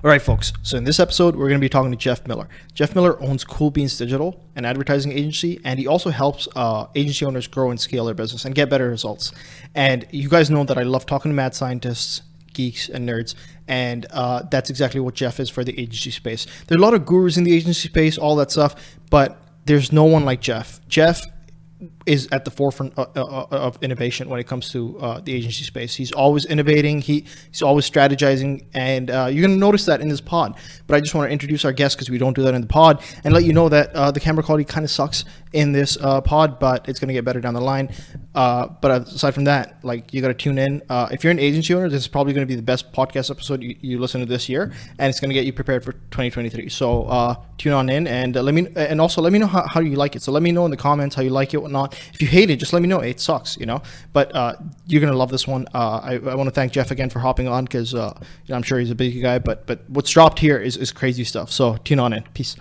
All right, folks. So in this episode, we're going to be talking to Jeff Miller. Jeff Miller owns Cool Beans Digital, an advertising agency, and he also helps agency owners grow and scale their business and get better results. And you guys know that I love talking to mad scientists, geeks, and nerds, and that's exactly what Jeff is for the agency space. There are a lot of gurus in the agency space, all that stuff, but there's no one like Jeff. Jeff is at the forefront of innovation when it comes to the agency space. He's always innovating. He's always strategizing, and you're going to notice that in this pod. But I just want to introduce our guest because we don't do that in the pod, and let you know that the camera quality kind of sucks in this pod, but it's going to get better down the line. But aside from that, like, you got to tune in. If you're an agency owner, this is probably going to be the best podcast episode you listen to this year, and it's going to get you prepared for 2023. So tune on in, and let me know how you like it. So let me know in the comments how you like it, whatnot. If you hate it, just let me know. It sucks, But you're gonna love this one. I want to thank Jeff again for hopping on because I'm sure he's a busy guy. But what's dropped here is crazy stuff. So tune on in. Peace.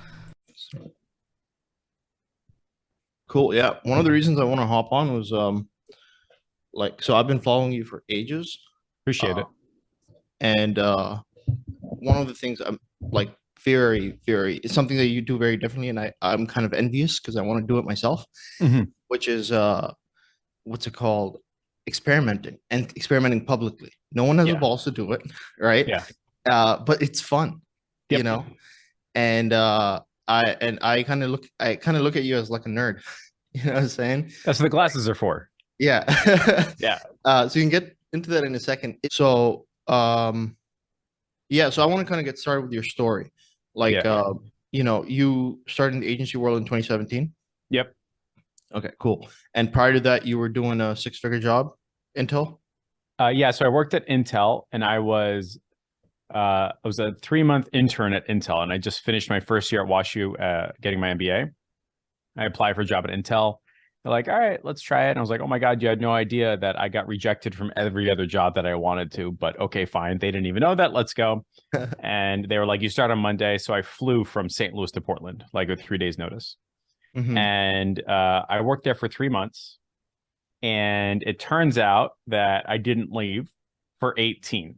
Cool. Yeah. One of the reasons I want to hop on was so I've been following you for ages. Appreciate it. And one of the things I'm like very, very, it's something that you do very differently, and I'm kind of envious because I want to do it myself. Which is what's it called? Experimenting publicly. No one has the balls to do it, right? Yeah. But it's fun, And I kind of look at you as like a nerd. You know what I'm saying? That's what the glasses are for. Yeah. Yeah. So you can get into that in a second. So so I want to kind of get started with your story. Like you started in the agency world in 2017. Yep. Okay, cool. And prior to that, you were doing a six-figure job, Intel? So I worked at Intel, and I was a 3-month intern at Intel, and I just finished my first year at WashU getting my MBA. I applied for a job at Intel. They're like, all right, let's try it. And I was like, oh my God, you had no idea that I got rejected from every other job that I wanted to, but okay, fine. They didn't even know that. Let's go. And they were like, you start on Monday. So I flew from St. Louis to Portland, like with 3 days notice. And I worked there for 3 months, and it turns out that I didn't leave for 18,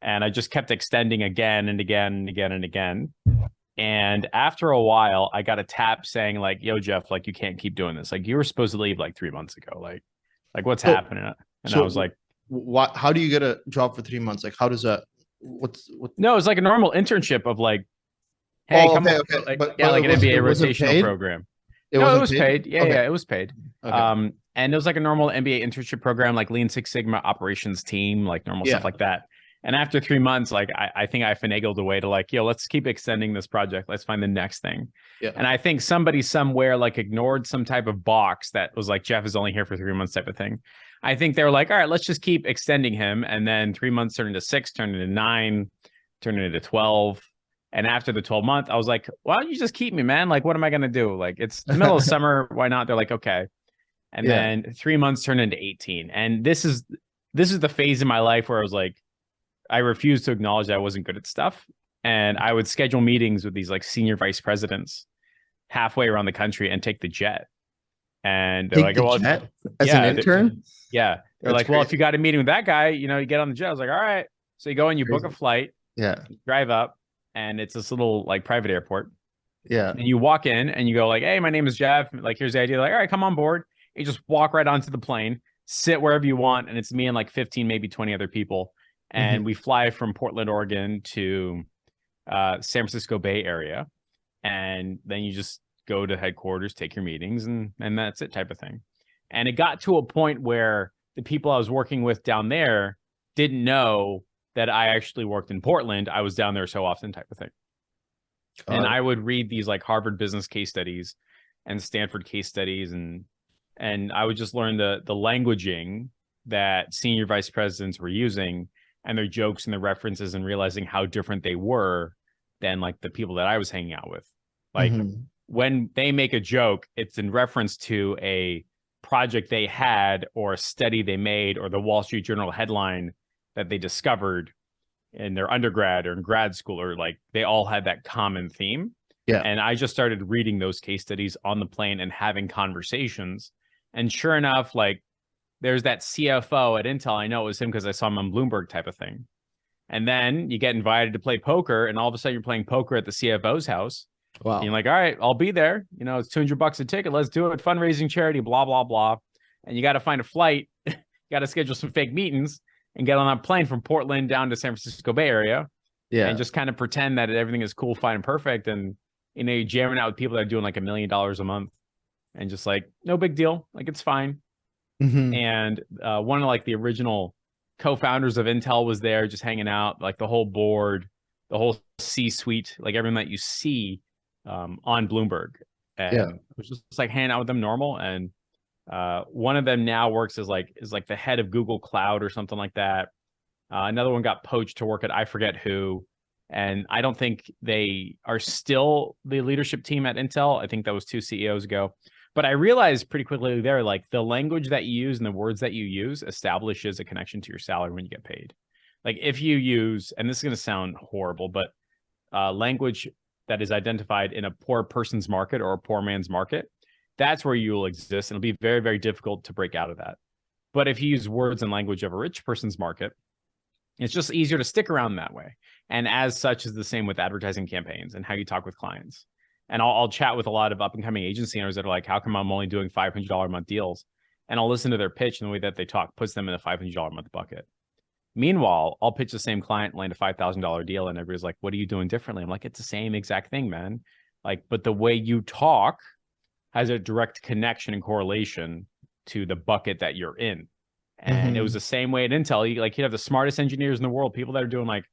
and I just kept extending again and again and again and again. And after a while, I got a tap saying like, yo, Jeff, like, you can't keep doing this. Like, you were supposed to leave like 3 months ago. Like what's happening? And I was like, how do you get a job for 3 months? Like, how does that, No, it's like a normal internship of like, hey, come on. Okay. Like, like an MBA rotational program. It was paid. Yeah, it was paid. Okay. And it was like a normal MBA internship program, like Lean Six Sigma operations team, like normal stuff like that. And after 3 months, like I think I finagled a way to like, let's keep extending this project. Let's find the next thing. Yeah. And I think somebody somewhere like ignored some type of box that was like, Jeff is only here for 3 months type of thing. I think they were like, all right, let's just keep extending him. And then 3 months turned into 6, turned into 9, turned into 12. And after the 12-month, I was like, why don't you just keep me, man? Like, what am I going to do? Like, it's the middle of summer. Why not? They're like, okay. And then 3 months turned into 18. And this is the phase in my life where I was like, I refused to acknowledge that I wasn't good at stuff. And I would schedule meetings with these like senior vice presidents halfway around the country and take the jet. And they're jet as an intern? Yeah. They're like, well, if you got a meeting with that guy, you get on the jet. I was like, all right. So you go and you book a flight. Yeah. Drive up. And it's this little like private airport. Yeah. And you walk in and you go like, hey, my name is Jeff. Like, here's the idea. Like, all right, come on board. You just walk right onto the plane, sit wherever you want. And it's me and like 15, maybe 20 other people. And we fly from Portland, Oregon to San Francisco Bay Area. And then you just go to headquarters, take your meetings, and that's it type of thing. And it got to a point where the people I was working with down there didn't know that I actually worked in Portland. I was down there so often type of thing. And I would read these like Harvard business case studies and Stanford case studies. And I would just learn the languaging that senior vice presidents were using and their jokes and their references, and realizing how different they were than like the people that I was hanging out with. Like when they make a joke, it's in reference to a project they had or a study they made or the Wall Street Journal headline that they discovered in their undergrad or in grad school, or like they all had that common theme. Yeah. And I just started reading those case studies on the plane and having conversations. And sure enough, like there's that CFO at Intel. I know it was him because I saw him on Bloomberg type of thing. And then you get invited to play poker, and all of a sudden you're playing poker at the CFO's house. And you're Wow. like, all right, I'll be there. You know, it's $200 a ticket. Let's do it. Fundraising charity, blah, blah, blah. And you got to find a flight. You got to schedule some fake meetings and get on a plane from Portland down to San Francisco Bay Area Yeah. and just kind of pretend that everything is cool, fine, and perfect. And, you know, you're jamming out with people that are doing like $1 million a month and just like, no big deal. Like, it's fine. Mm-hmm. And one of like the original co-founders of Intel was there just hanging out, like the whole board, the whole C-suite, like everyone that you see on Bloomberg. And Yeah. it was just like hanging out with them normal. And one of them now works as like the head of Google Cloud or something like that. Another one got poached to work at I forget who. And I don't think they are still the leadership team at Intel. I think that was 2 CEOs ago. But I realized pretty quickly there, like the language that you use and the words that you use establishes a connection to your salary when you get paid. Like if you use, and this is going to sound horrible, but language that is identified in a poor person's market or a poor man's market, that's where you will exist. And it'll be very, very difficult to break out of that. But if you use words and language of a rich person's market, it's just easier to stick around that way. And as such is the same with advertising campaigns and how you talk with clients. And I'll chat with a lot of up and coming agency owners that are like, how come I'm only doing $500 a month deals? And I'll listen to their pitch, and the way that they talk puts them in a $500 a month bucket. Meanwhile, I'll pitch the same client, land a $5,000 deal, and everybody's like, what are you doing differently? I'm like, it's the same exact thing, man. Like, but the way you talk has a direct connection and correlation to the bucket that you're in. And it was the same way at Intel. You'd have the smartest engineers in the world, people that are doing like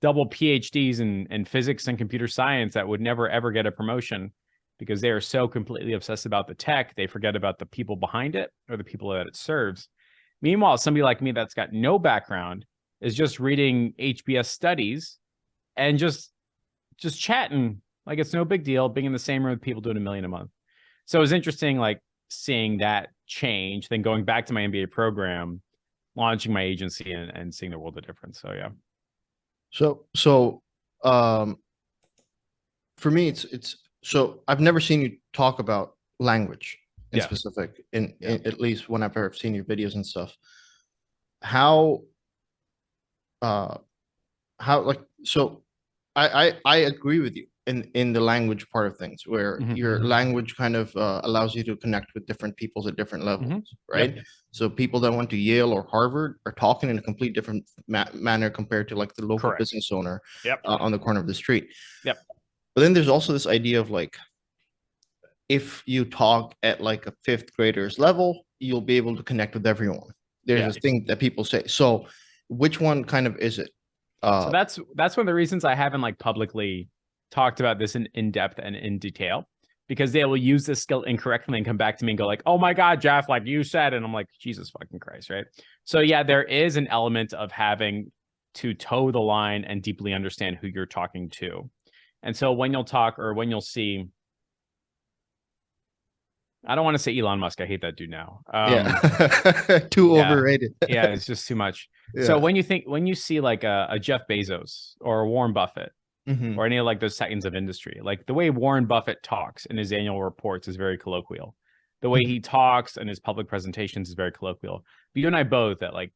double PhDs in physics and computer science that would never, ever get a promotion because they are so completely obsessed about the tech. They forget about the people behind it or the people that it serves. Meanwhile, somebody like me that's got no background is just reading HBS studies and just chatting like it's no big deal, being in the same room with people doing $1 million a month. So it was interesting, like seeing that change, then going back to my MBA program, launching my agency, and seeing the world of difference. So yeah. So for me, it's so I've never seen you talk about language in specific, in at least whenever I've seen your videos and stuff. How like, so I agree with you in the language part of things, where your language kind of allows you to connect with different peoples at different levels, right? Yep. So people that went to Yale or Harvard are talking in a complete different manner compared to like the local business owner on the corner of the street. Yep. But then there's also this idea of like, if you talk at like a fifth grader's level, you'll be able to connect with everyone. There's this thing that people say. So which one kind of is it? So that's one of the reasons I haven't like publicly talked about this in depth and in detail, because they will use this skill incorrectly and come back to me and go like, oh my God, Jeff, like you said. And I'm like, Jesus fucking Christ, right? So yeah, there is an element of having to toe the line and deeply understand who you're talking to. And so when you'll talk, or when you'll see, I don't want to say Elon Musk. I hate that dude now. Too overrated. Yeah, it's just too much. Yeah. So when you see like a Jeff Bezos or a Warren Buffett or any of like those titans of industry, like the way Warren Buffett talks in his annual reports is very colloquial. The way he talks in his public presentations is very colloquial. But you and I both, that like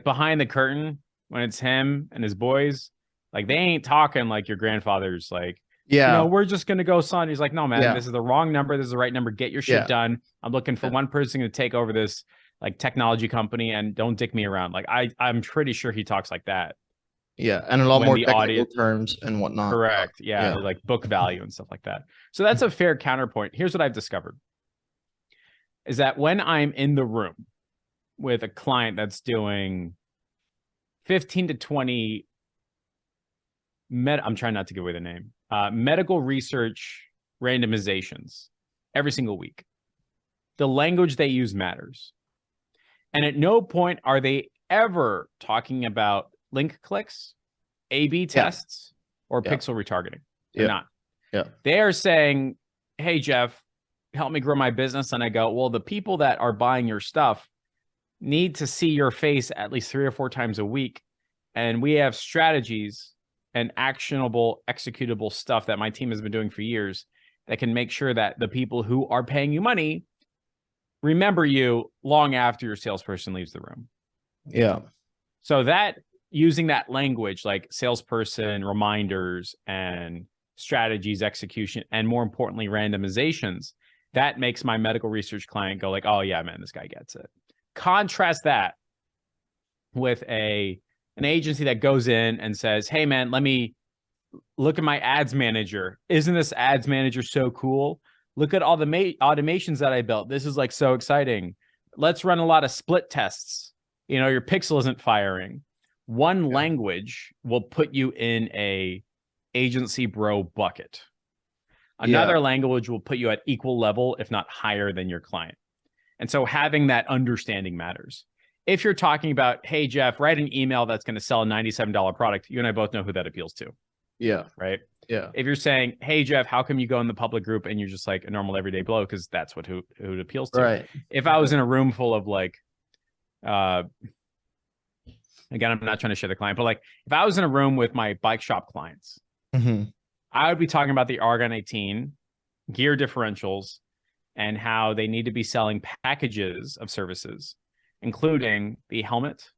behind the curtain, when it's him and his boys, like they ain't talking like your grandfather's like, we're just going to go, son. He's like, no, man, this is the wrong number. This is the right number. Get your shit done. I'm looking for one person to take over this like technology company, and don't dick me around. Like I'm pretty sure he talks like that. Yeah. And a lot more technical terms and whatnot. Correct. Yeah. Like book value and stuff like that. So that's a fair counterpoint. Here's what I've discovered is that when I'm in the room with a client that's doing 15 to 20 I'm trying not to give away the name, medical research randomizations every single week, the language they use matters. And at no point are they ever talking about link clicks, A/B tests, or pixel retargeting. They're not. Yeah. They are saying, hey, Jeff, help me grow my business. And I go, well, the people that are buying your stuff need to see your face at least 3 or 4 times a week. And we have strategies and actionable, executable stuff that my team has been doing for years that can make sure that the people who are paying you money remember you long after your salesperson leaves the room. Yeah. So that using that language like salesperson, reminders, and strategies, execution, and more importantly, randomizations, that makes my medical research client go like, oh yeah, man, this guy gets it. Contrast that with an agency that goes in and says, hey man, let me look at my ads manager. Isn't this ads manager so cool? Look at all the automations that I built. This is like so exciting. Let's run a lot of split tests. You know, your pixel isn't firing. One language will put you in a agency bro bucket. Another language will put you at equal level, if not higher than your client. And so having that understanding matters. If you're talking about, hey, Jeff, write an email that's going to sell a $97 product, you and I both know who that appeals to. Yeah. Right. Yeah. If you're saying, hey, Jeff, how come you go in the public group and you're just like a normal everyday blow? Because that's what who it appeals to. Right. If I was in a room full of like, again, I'm not trying to share the client, but like if I was in a room with my bike shop clients, I would be talking about the Argon 18, gear differentials, and how they need to be selling packages of services, including the helmet,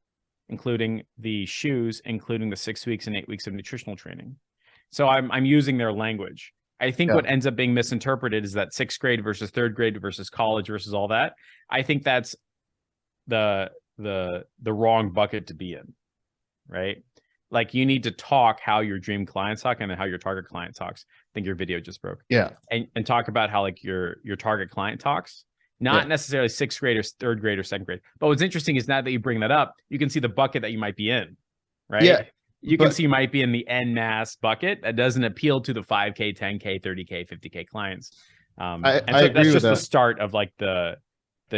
including the shoes, including the 6 weeks and 8 weeks of nutritional training. So I'm using their language. I think what ends up being misinterpreted is that 6th grade versus 3rd grade versus college versus all that. I think that's the wrong bucket to be in, right? Like you need to talk how your dream client talk and how your target client talks. I think your video just broke. Yeah. And talk about how like your target client talks, not necessarily 6th grade or 3rd grade or 2nd grade. But what's interesting is now that you bring that up, you can see the bucket that you might be in, right? Yeah. You can see you might be in the en masse bucket that doesn't appeal to the 5K, 10K, 30K, 50K clients. And so I agree that's just with the that. start of like the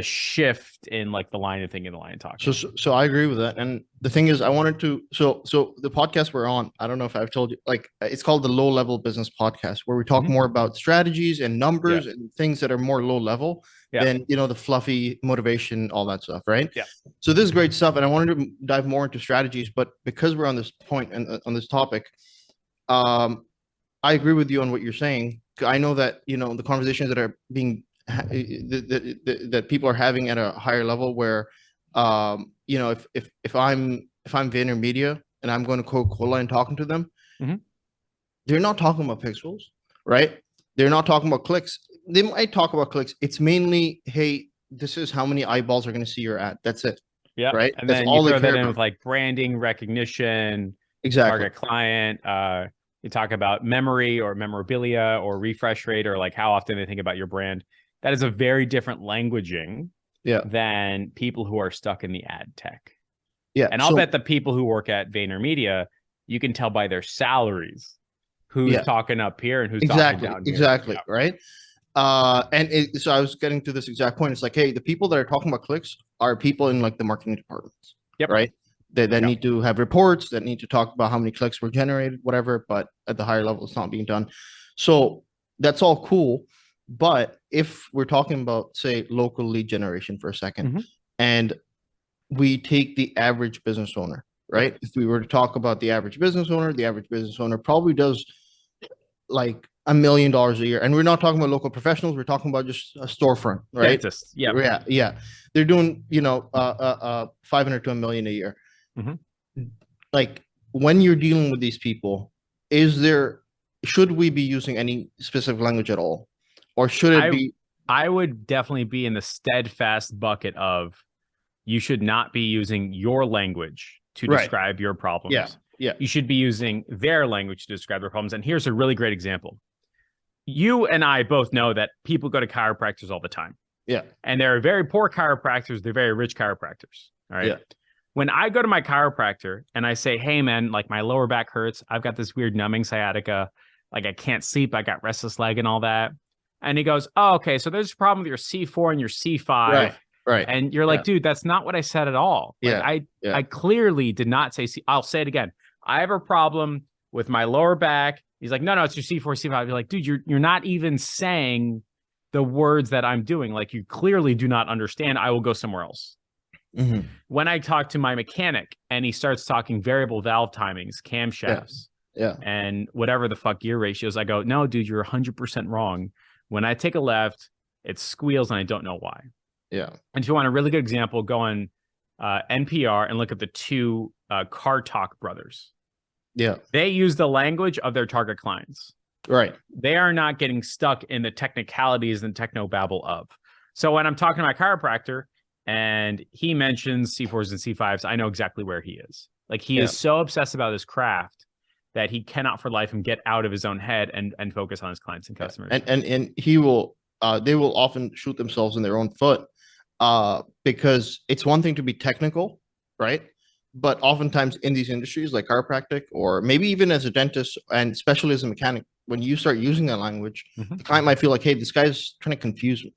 shift in like the line of thinking, the line of talking. So I agree with that. And the thing is, I wanted to, so the podcast we're on, I don't know if I've told you, like it's called the Low Level Business Podcast, where we talk more about strategies and numbers and things that are more low level than, you know, the fluffy motivation, all that stuff. Right. Yeah. So this is great stuff. And I wanted to dive more into strategies, but because we're on this point and on this topic, I agree with you on what you're saying. I know that, you know, the conversations that are being that people are having at a higher level where you know, if I'm VaynerMedia and I'm going to Coca-Cola and talking to them, they're not talking about pixels, right? They're not talking about clicks. They might talk about clicks. It's mainly, hey, this is how many eyeballs are going to see your ad. That's it. Yeah. Right. And that's then all you they throw care that in about. with like branding, recognition, Exactly. target client. You talk about memory or memorabilia or refresh rate or like how often they think about your brand. That is a very different languaging than people who are stuck in the ad tech. Yeah. And I'll bet the people who work at VaynerMedia, you can tell by their salaries who's talking up here and who's talking down here. Exactly. Right. So I was getting to this exact point. It's like, hey, the people that are talking about clicks are people in like the marketing departments. Right. That need to have reports, that need to talk about how many clicks were generated, whatever. But at the higher level, it's not being done. So that's all cool. But if we're talking about, say, local lead generation for a second, and we take the average business owner, right? If we were to talk about the average business owner probably does like $1 million a year. And we're not talking about local professionals. We're talking about just a storefront, right? Dentists. Yeah. They're doing, you know, 500 to $1 million a year. Like when you're dealing with these people, should we be using any specific language at all? Or should it be? I would definitely be in the steadfast bucket of you should not be using your language to describe your problems. Yeah. You should be using their language to describe their problems. And here's a really great example. You and I both know that people go to chiropractors all the time. Yeah. And there are very poor chiropractors. They're very rich chiropractors. All right. Yeah. When I go to my chiropractor and I say, hey, man, like my lower back hurts. I've got this weird numbing sciatica. Like I can't sleep. I got restless leg and all that. And he goes, oh, okay, so there's a problem with your C4 and your C5. Right. And you're like, dude, that's not what I said at all. Like, I clearly did not say C. I'll say it again. I have a problem with my lower back. He's like, no, it's your C4, C5. You're like, dude, you're not even saying the words that I'm doing. Like, you clearly do not understand. I will go somewhere else. When I talk to my mechanic and he starts talking variable valve timings, camshafts, and whatever the fuck gear ratios, I go, no, dude, you're 100% wrong. When I take a left, it squeals and I don't know why. Yeah. And if you want a really good example, go on NPR, and look at the two Car Talk brothers. Yeah. They use the language of their target clients. Right. They are not getting stuck in the technicalities and techno babble of. So when I'm talking to my chiropractor and he mentions C4s and C5s, I know exactly where he is. Like he is so obsessed about his craft that he cannot for life and get out of his own head and focus on his clients and customers. And he will they will often shoot themselves in their own foot because it's one thing to be technical, right? But oftentimes in these industries like chiropractic or maybe even as a dentist and especially as a mechanic, when you start using that language, the client might feel like, hey, this guy's trying to confuse me,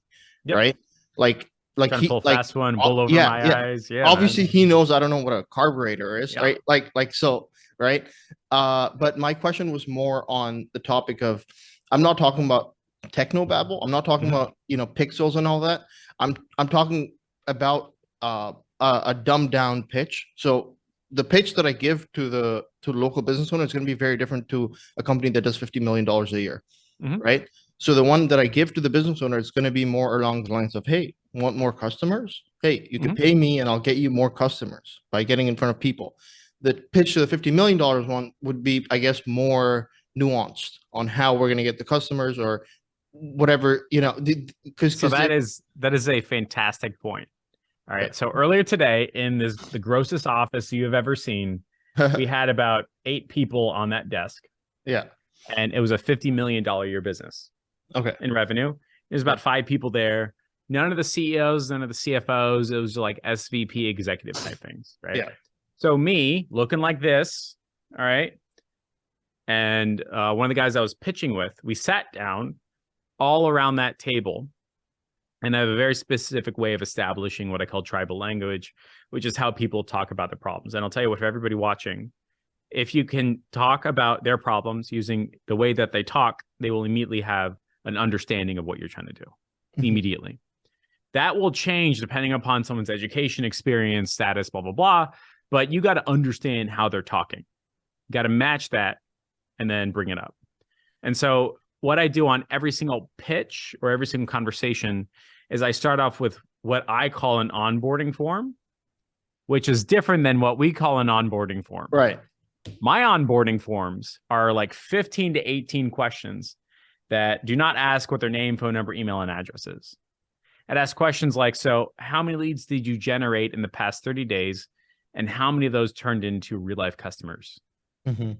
right? Like trying to pull a fast one, bull over my eyes. Yeah. Obviously, he knows I don't know what a carburetor is, right? Like so, right? But my question was more on the topic of I'm not talking about techno babble. I'm not talking about pixels and all that. I'm talking about a dumbed down pitch. So the pitch that I give to the local business owner is going to be very different to a company that does $50 million a year, right? So the one that I give to the business owner is going to be more along the lines of, hey, want more customers? Hey, you can pay me and I'll get you more customers by getting in front of people. The pitch to the $50 million one would be, I guess, more nuanced on how we're going to get the customers or whatever, because so that is a fantastic point. All right. So earlier today in the grossest office you have ever seen, we had about 8 people on that desk. Yeah. And it was a $50 million a year business. Okay. In revenue. There's about 5 people there. None of the CEOs, none of the CFOs. It was like SVP executive type things, right? Yeah. So me looking like this, all right. And one of the guys I was pitching with, we sat down all around that table. And I have a very specific way of establishing what I call tribal language, which is how people talk about the problems. And I'll tell you what, for everybody watching, if you can talk about their problems using the way that they talk, they will immediately have an understanding of what you're trying to do immediately. That will change depending upon someone's education, experience, status, blah, blah, blah. But you got to understand how they're talking. You got to match that and then bring it up. And so what I do on every single pitch or every single conversation is I start off with what I call an onboarding form, which is different than what we call an onboarding form. Right. My onboarding forms are like 15 to 18 questions that do not ask what their name, phone number, email, and address is. It asks questions like, so how many leads did you generate in the past 30 days? And how many of those turned into real life customers? And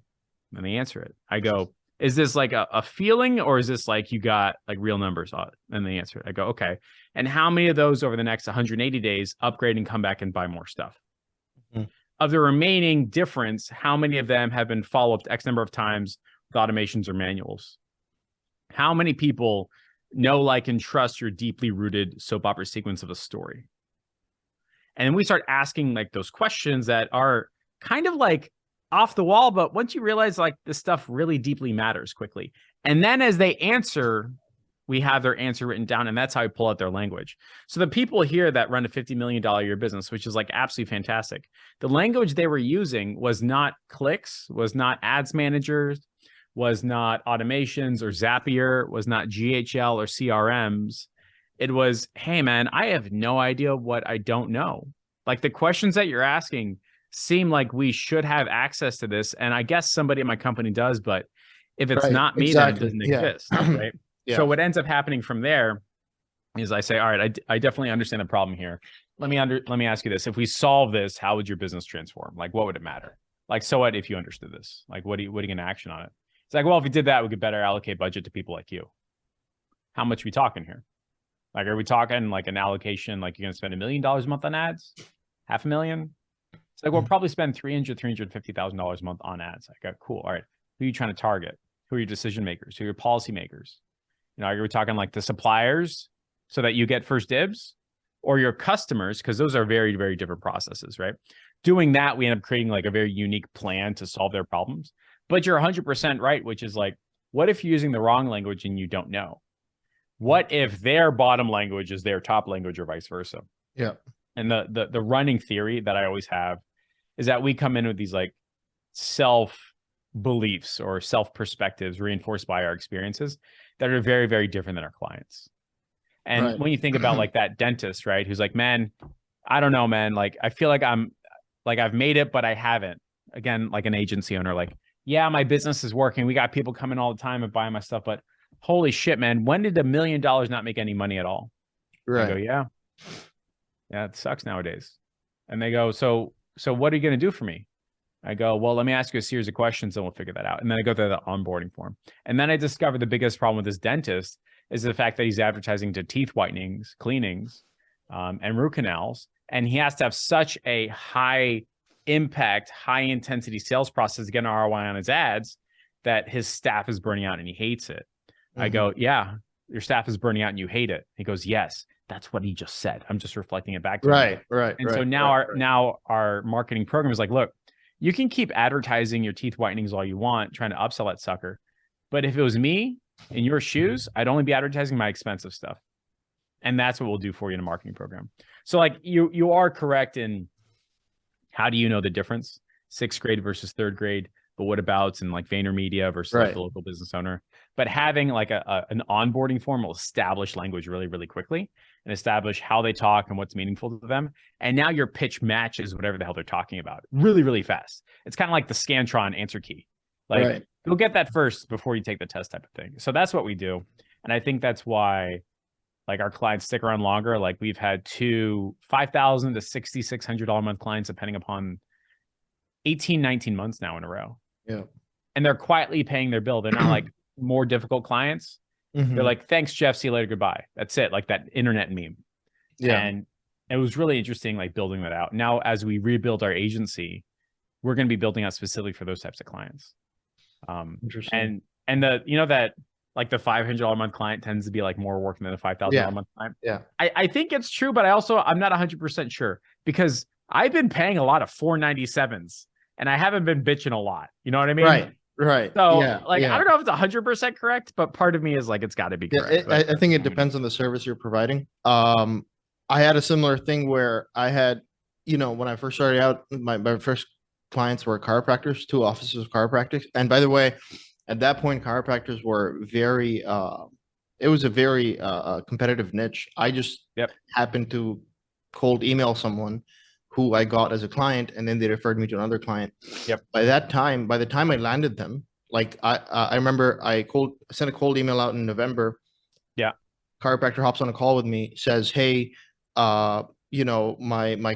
they answer it. I go, is this like a feeling or is this like you got like real numbers on it? And they answer it. I go, okay. And how many of those over the next 180 days upgrade and come back and buy more stuff? Of the remaining difference, how many of them have been followed X number of times with automations or manuals? How many people know, like, and trust your deeply rooted soap opera sequence of a story? And then we start asking like those questions that are kind of like off the wall, but once you realize like this stuff really deeply matters quickly. And then as they answer, we have their answer written down, and that's how I pull out their language. So the people here that run a $50 million a year business, which is like absolutely fantastic, the language they were using was not clicks, was not ads managers, was not automations or Zapier, was not GHL or CRMs. It was, hey, man, I have no idea what I don't know. Like the questions that you're asking seem like we should have access to this. And I guess somebody in my company does, but if it's not me, then it doesn't exist, right? So what ends up happening from there is I say, all right, I definitely understand the problem here. Let me ask you this. If we solve this, how would your business transform? Like, what would it matter? Like, so what if you understood this? Like, what are you going to action on it? It's like, well, if we did that, we could better allocate budget to people like you. How much are we talking here? Like, are we talking like an allocation, like you're going to spend $1 million a month on ads? $500,000? It's like, we'll probably spend $350,000 a month on ads. I got cool. All right. Who are you trying to target? Who are your decision makers? Who are your policy makers? You know, are we talking like the suppliers so that you get first dibs, or your customers? Because those are very, very different processes, right? Doing that, we end up creating like a very unique plan to solve their problems. But you're 100% right, which is like, what if you're using the wrong language and you don't know? What if their bottom language is their top language or vice versa? Yeah. And the running theory that I always have is that we come in with these like self beliefs or self perspectives reinforced by our experiences that are very, very different than our clients. And when you think about like that dentist, right, who's like, man, I don't know, man. Like, I feel like I've made it, but I haven't. Again, like an agency owner, like, yeah, my business is working. We got people coming all the time and buying my stuff, but holy shit, man, when did $1 million not make any money at all? I go, Right. yeah, yeah, it sucks nowadays. And they go, so what are you going to do for me? I go, well, let me ask you a series of questions and we'll figure that out. And then I go through the onboarding form. And then I discovered the biggest problem with this dentist is the fact that he's advertising to teeth whitenings, cleanings, and root canals. And he has to have such a high impact, high intensity sales process to get an ROI on his ads that his staff is burning out and he hates it. I go, yeah, your staff is burning out and you hate it. He goes, yes, that's what he just said. I'm just reflecting it back to him. Right. And so now our marketing program is like, look, you can keep advertising your teeth whitenings all you want, trying to upsell that sucker. But if it was me in your shoes, I'd only be advertising my expensive stuff. And that's what we'll do for you in a marketing program. So like you are correct in how do you know the difference? 6th grade versus 3rd grade, but what abouts in like VaynerMedia versus like the local business owner. But having like an onboarding form will establish language really, really quickly and establish how they talk and what's meaningful to them. And now your pitch matches whatever the hell they're talking about really, really fast. It's kind of like the Scantron answer key. Like you'll get that first before you take the test type of thing. So that's what we do. And I think that's why like our clients stick around longer. Like we've had 2 $5,000 to $6,600 a month clients, depending upon 18, 19 months now in a row. Yeah. And they're quietly paying their bill. They're not like more difficult clients. They're like, thanks, Jeff. See you later. Goodbye. That's it. Like that internet meme. Yeah. And it was really interesting, like building that out. Now, as we rebuild our agency, we're going to be building out specifically for those types of clients. Interesting. And the, you know, that like the $500 a month client tends to be like more work than the $5,000 a month client. Yeah. I think it's true, but I'm not 100% sure because I've been paying a lot of 497s and I haven't been bitching a lot. You know what I mean? Right. So I don't know if it's 100% correct, but part of me is like, it's got to be correct. I think it depends on the service you're providing. I had a similar thing where I had, when I first started out, my first clients were chiropractors, 2 offices of chiropractic. And by the way, at that point, chiropractors were it was a very competitive niche. I just happened to cold email someone who I got as a client, and then they referred me to another client. By the time I landed them, like I remember I sent a cold email out in November. Chiropractor hops on a call with me, says, hey, my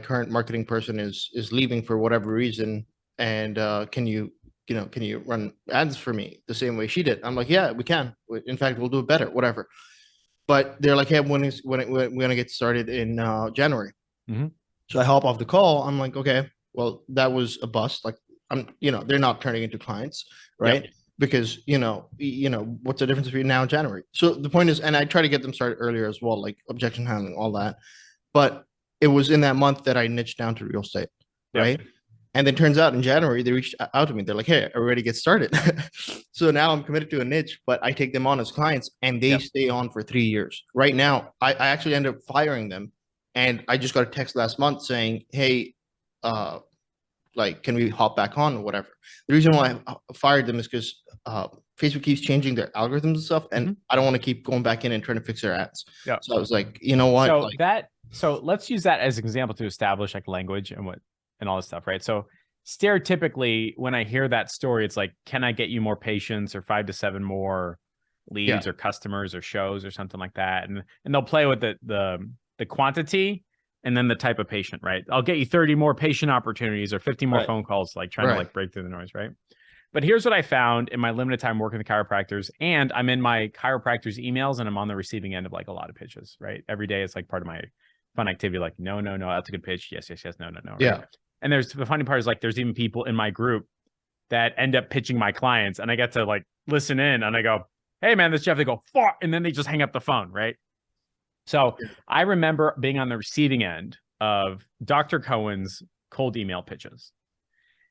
current marketing person is leaving for whatever reason, and can you run ads for me the same way she did? I'm like, yeah, we can. In fact, we'll do it better, whatever. But they're like, hey, when we're gonna get started in January. So I hop off the call. I'm like, okay, well, that was a bust. Like, they're not turning into clients, right? Because what's the difference between now and January? So the point is, and I try to get them started earlier as well, like objection handling, all that. But it was in that month that I niched down to real estate, right? And then turns out in January, they reached out to me. They're like, hey, I ready to get started. So now I'm committed to a niche, but I take them on as clients and they stay on for 3 years. Right now, I actually end up firing them. And I just got a text last month saying, hey, can we hop back on or whatever? The reason why I fired them is because Facebook keeps changing their algorithms and stuff. And I don't want to keep going back in and trying to fix their ads. So I was like, you know what? So let's use that as an example to establish like language and all this stuff, right? So stereotypically, when I hear that story, it's like, can I get you more patients or 5 to 7 more leads or customers or shows or something like that? And they'll play with the quantity and then the type of patient, right? I'll get you 30 more patient opportunities or 50 more phone calls, like trying to like break through the noise, right? But here's what I found in my limited time working with chiropractors, and I'm in my chiropractors emails and I'm on the receiving end of like a lot of pitches, right? Every day it's like part of my fun activity, like, no, that's a good pitch. Yes, no, right? Yeah. And the funny part is like, there's even people in my group that end up pitching my clients and I get to like listen in and I go, hey man, this Jeff, they go, fuck. And then they just hang up the phone, right? So I remember being on the receiving end of Dr. Cohen's cold email pitches.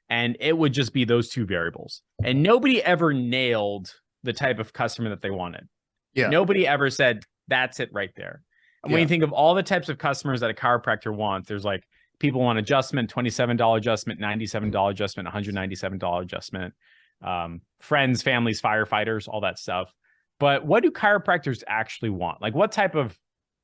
And it would just be those 2 variables. And nobody ever nailed the type of customer that they wanted. Nobody ever said, that's it right there. And when you think of all the types of customers that a chiropractor wants, there's like people want adjustment, $27 adjustment, $97 adjustment, $197 adjustment, friends, families, firefighters, all that stuff. But what do chiropractors actually want? Like what type of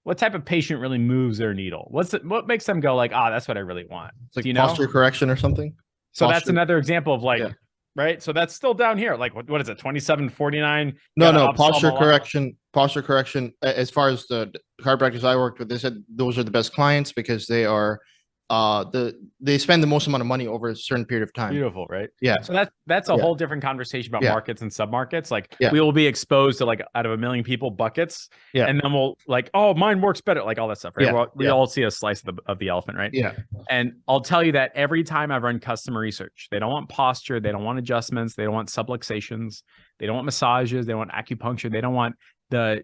what type of patient really moves their needle? What makes them go like, ah, that's what I really want? It's like Do you know? posture correction or something. So that's Posture. another example of like, Yeah. right? So that's still down here. Like, what is it? 27.49. No, Got to no, upsell them posture a lot. correction. Posture correction. As far as the chiropractors I worked with, they said those are the best clients because they spend the most amount of money over a certain period of time. Beautiful, right? Yeah. So that's a Yeah. whole different conversation about Yeah. markets and submarkets. Like Yeah. we will be exposed to like out of a million people buckets, Yeah. and then we'll like, oh, mine works better, like all that stuff, right? Yeah. We all see a slice of the elephant, right? Yeah. And I'll tell you that every time I've run customer research, they don't want posture, they don't want adjustments, they don't want subluxations, they don't want massages, they want acupuncture, they don't want the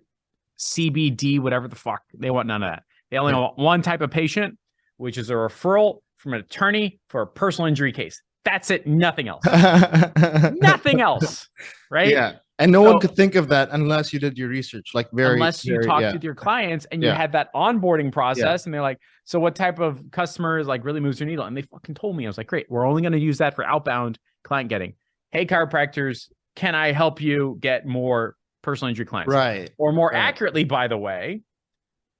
CBD, whatever the fuck. They want none of that. They only want one type of patient, which is a referral from an attorney for a personal injury case. That's it. Nothing else. Nothing else. Right? Yeah. And no one could think of that unless you did your research. Like unless you talked with your clients and you had that onboarding process and they're like, so what type of customers like really moves your needle? And they fucking told me. I was like, great, we're only going to use that for outbound client getting. Hey, chiropractors, can I help you get more personal injury clients? Right. Or more accurately, by the way,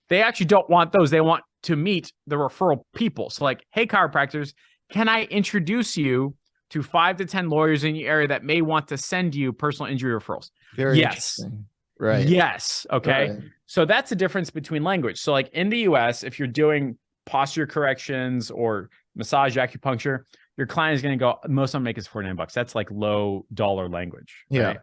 they actually don't want those. They want to meet the referral people. So like, hey, chiropractors, can I introduce you to 5 to 10 lawyers in your area that may want to send you personal injury referrals? Very interesting. Right. Yes. Okay. Right. So that's the difference between language. So like in the US, if you're doing posture corrections or massage acupuncture, your client is going to go, most of them make is $49. That's like low dollar language. Yeah. Right?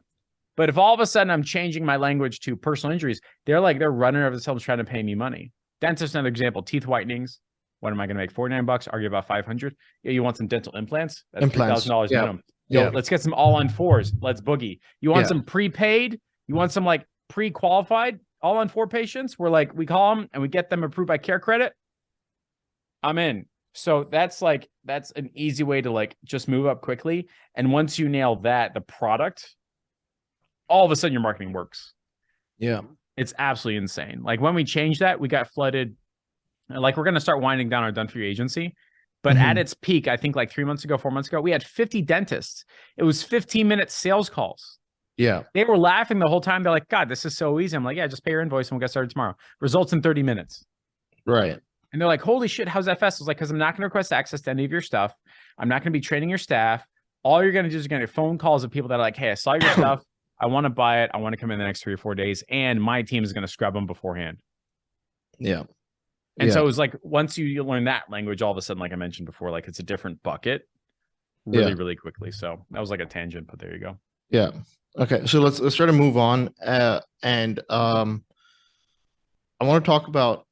But if all of a sudden I'm changing my language to personal injuries, they're running over themselves trying to pay me money. Dentist, another example, teeth whitenings. What am I going to make? $49, argue about 500. Yeah, you want some dental implants? That's $3,000 minimum. Yo, let's get some all on fours. Let's boogie. You want some prepaid? You want some like pre-qualified all on four patients? We're like, we call them and we get them approved by Care Credit. I'm in. So that's an easy way to like just move up quickly. And once you nail that, the product, all of a sudden your marketing works. Yeah. It's absolutely insane. Like when we changed that, we got flooded. Like we're going to start winding down our done for you agency. But at its peak, I think like 3 months ago, 4 months ago, we had 50 dentists. It was 15-minute sales calls. Yeah. They were laughing the whole time. They're like, God, this is so easy. I'm like, yeah, just pay your invoice and we'll get started tomorrow. Results in 30 minutes. Right. And they're like, holy shit, how's that fast? I was like, because I'm not going to request access to any of your stuff. I'm not going to be training your staff. All you're going to do is going to get phone calls of people that are like, hey, I saw your stuff. I want to buy it. I want to come in the next 3 or 4 days. And my team is going to scrub them beforehand. Yeah. And so it was like, once you learn that language, all of a sudden, like I mentioned before, like it's a different bucket really, really quickly. So that was like a tangent, but there you go. Yeah. Okay. So let's try to move on. I want to talk about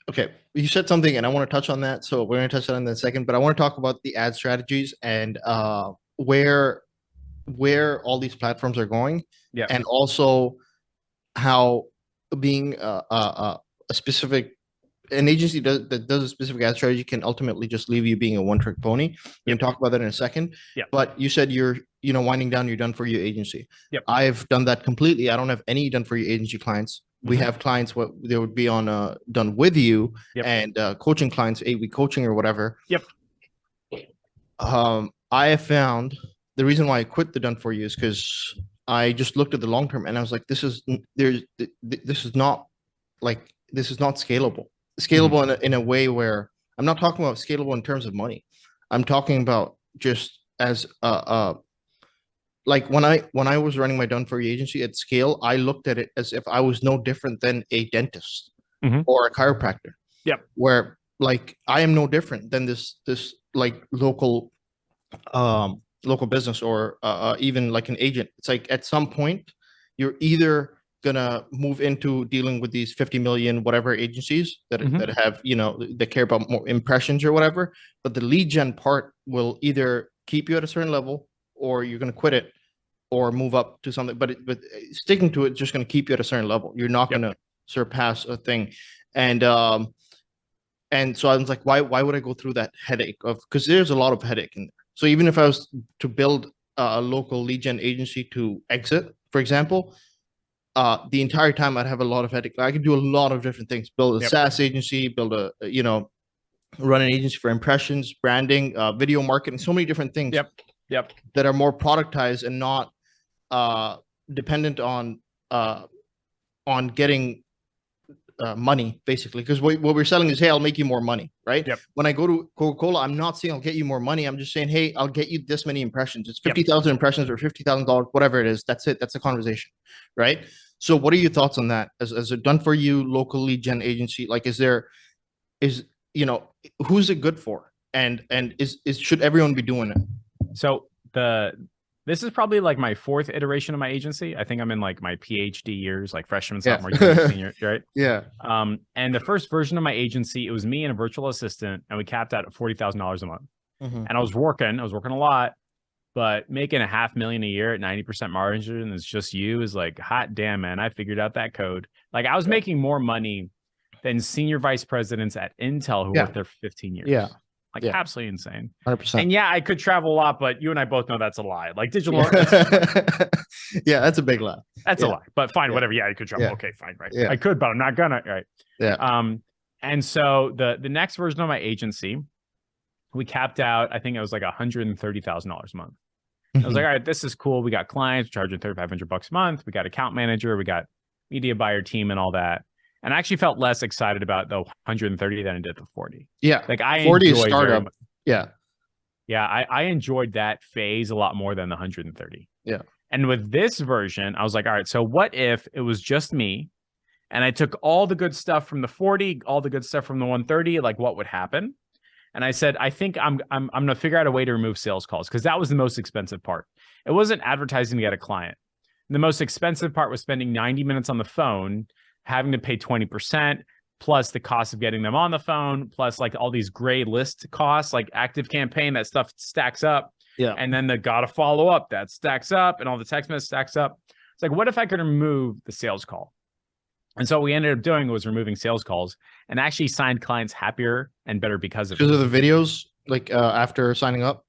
okay, you said something and I want to touch on that. So we're going to touch on that in a second, but I want to talk about the ad strategies and where all these platforms are going. Yeah. And also how being an agency that does a specific ad strategy can ultimately just leave you being a one-trick pony. We can talk about that in a second. Yeah. But you said you're winding down your done for you agency. Yep. I've done that completely. I don't have any done for you agency clients. We have clients what they would be on done with you and coaching clients, 8-week coaching or whatever. Yep. I have found the reason why I quit the done for you is because I just looked at the long term and I was like, this is not scalable. Scalable in a way where I'm not talking about scalable in terms of money. I'm talking about just as like when I was running my done for you agency at scale, I looked at it as if I was no different than a dentist or a chiropractor. Yep. Where like I am no different than this like local business or even like an agent. It's like at some point you're either gonna move into dealing with these 50 million whatever agencies that have that care about more impressions or whatever, but the lead gen part will either keep you at a certain level or you're gonna quit it or move up to something, but sticking to it is just gonna keep you at a certain level. You're not gonna surpass a thing. And so I was like, why would I go through that headache of, because there's a lot of headache in there. So even if I was to build a local lead gen agency to exit, for example, the entire time I'd have a lot of headache. I could do a lot of different things, build a SaaS agency, build run an agency for impressions, branding, video marketing, so many different things that are more productized and not dependent on on getting money, basically, because what we're selling is, hey, I'll make you more money, right? Yep. When I go to Coca-Cola, I'm not saying I'll get you more money. I'm just saying, hey, I'll get you this many impressions. It's Yep. 50,000 impressions or $50,000, whatever it is. That's it. That's a conversation, right? So what are your thoughts on that? As a done for you local lead gen agency, like, is who's it good for? And is should everyone be doing it? So this is probably like my fourth iteration of my agency. I think I'm in like my PhD years, like freshman, sophomore, junior, senior, right? Yeah. And the first version of my agency, it was me and a virtual assistant, and we capped out at $40,000 a month. Mm-hmm. And I was working a lot, but making $500,000 a year at 90% margin and it's just you is like, hot damn, man. I figured out that code. Like I was making more money than senior vice presidents at Intel who worked there for 15 years. Yeah. Like absolutely insane. 100%. And yeah, I could travel a lot, but you and I both know that's a lie. Like digital. Yeah, that's a big lie. That's a lie, but fine, whatever. Yeah, you could travel. Okay, fine, right. Yeah. I could, but I'm not gonna. Right. Yeah. And so the next version of my agency, we capped out, I think it was like $130,000 a month. I was like, all right, this is cool. We got clients charging $3,500 a month. We got account manager, we got media buyer team and all that. And I actually felt less excited about the 130 than I did the 40. Yeah. Like I 40 is startup. Yeah. Yeah. I enjoyed that phase a lot more than the 130. Yeah. And with this version, I was like, all right, so what if it was just me and I took all the good stuff from the 40, all the good stuff from the 130, like what would happen? And I said, I think I'm going to figure out a way to remove sales calls because that was the most expensive part. It wasn't advertising to get a client. The most expensive part was spending 90 minutes on the phone, having to pay 20%, plus the cost of getting them on the phone, plus like all these gray list costs, like active campaign, that stuff stacks up. Yeah. And then the gotta follow up, that stacks up, and all the text messages stacks up. It's like, what if I could remove the sales call? And so what we ended up doing was removing sales calls and actually signed clients happier and better because of it. Because of the videos, like after signing up?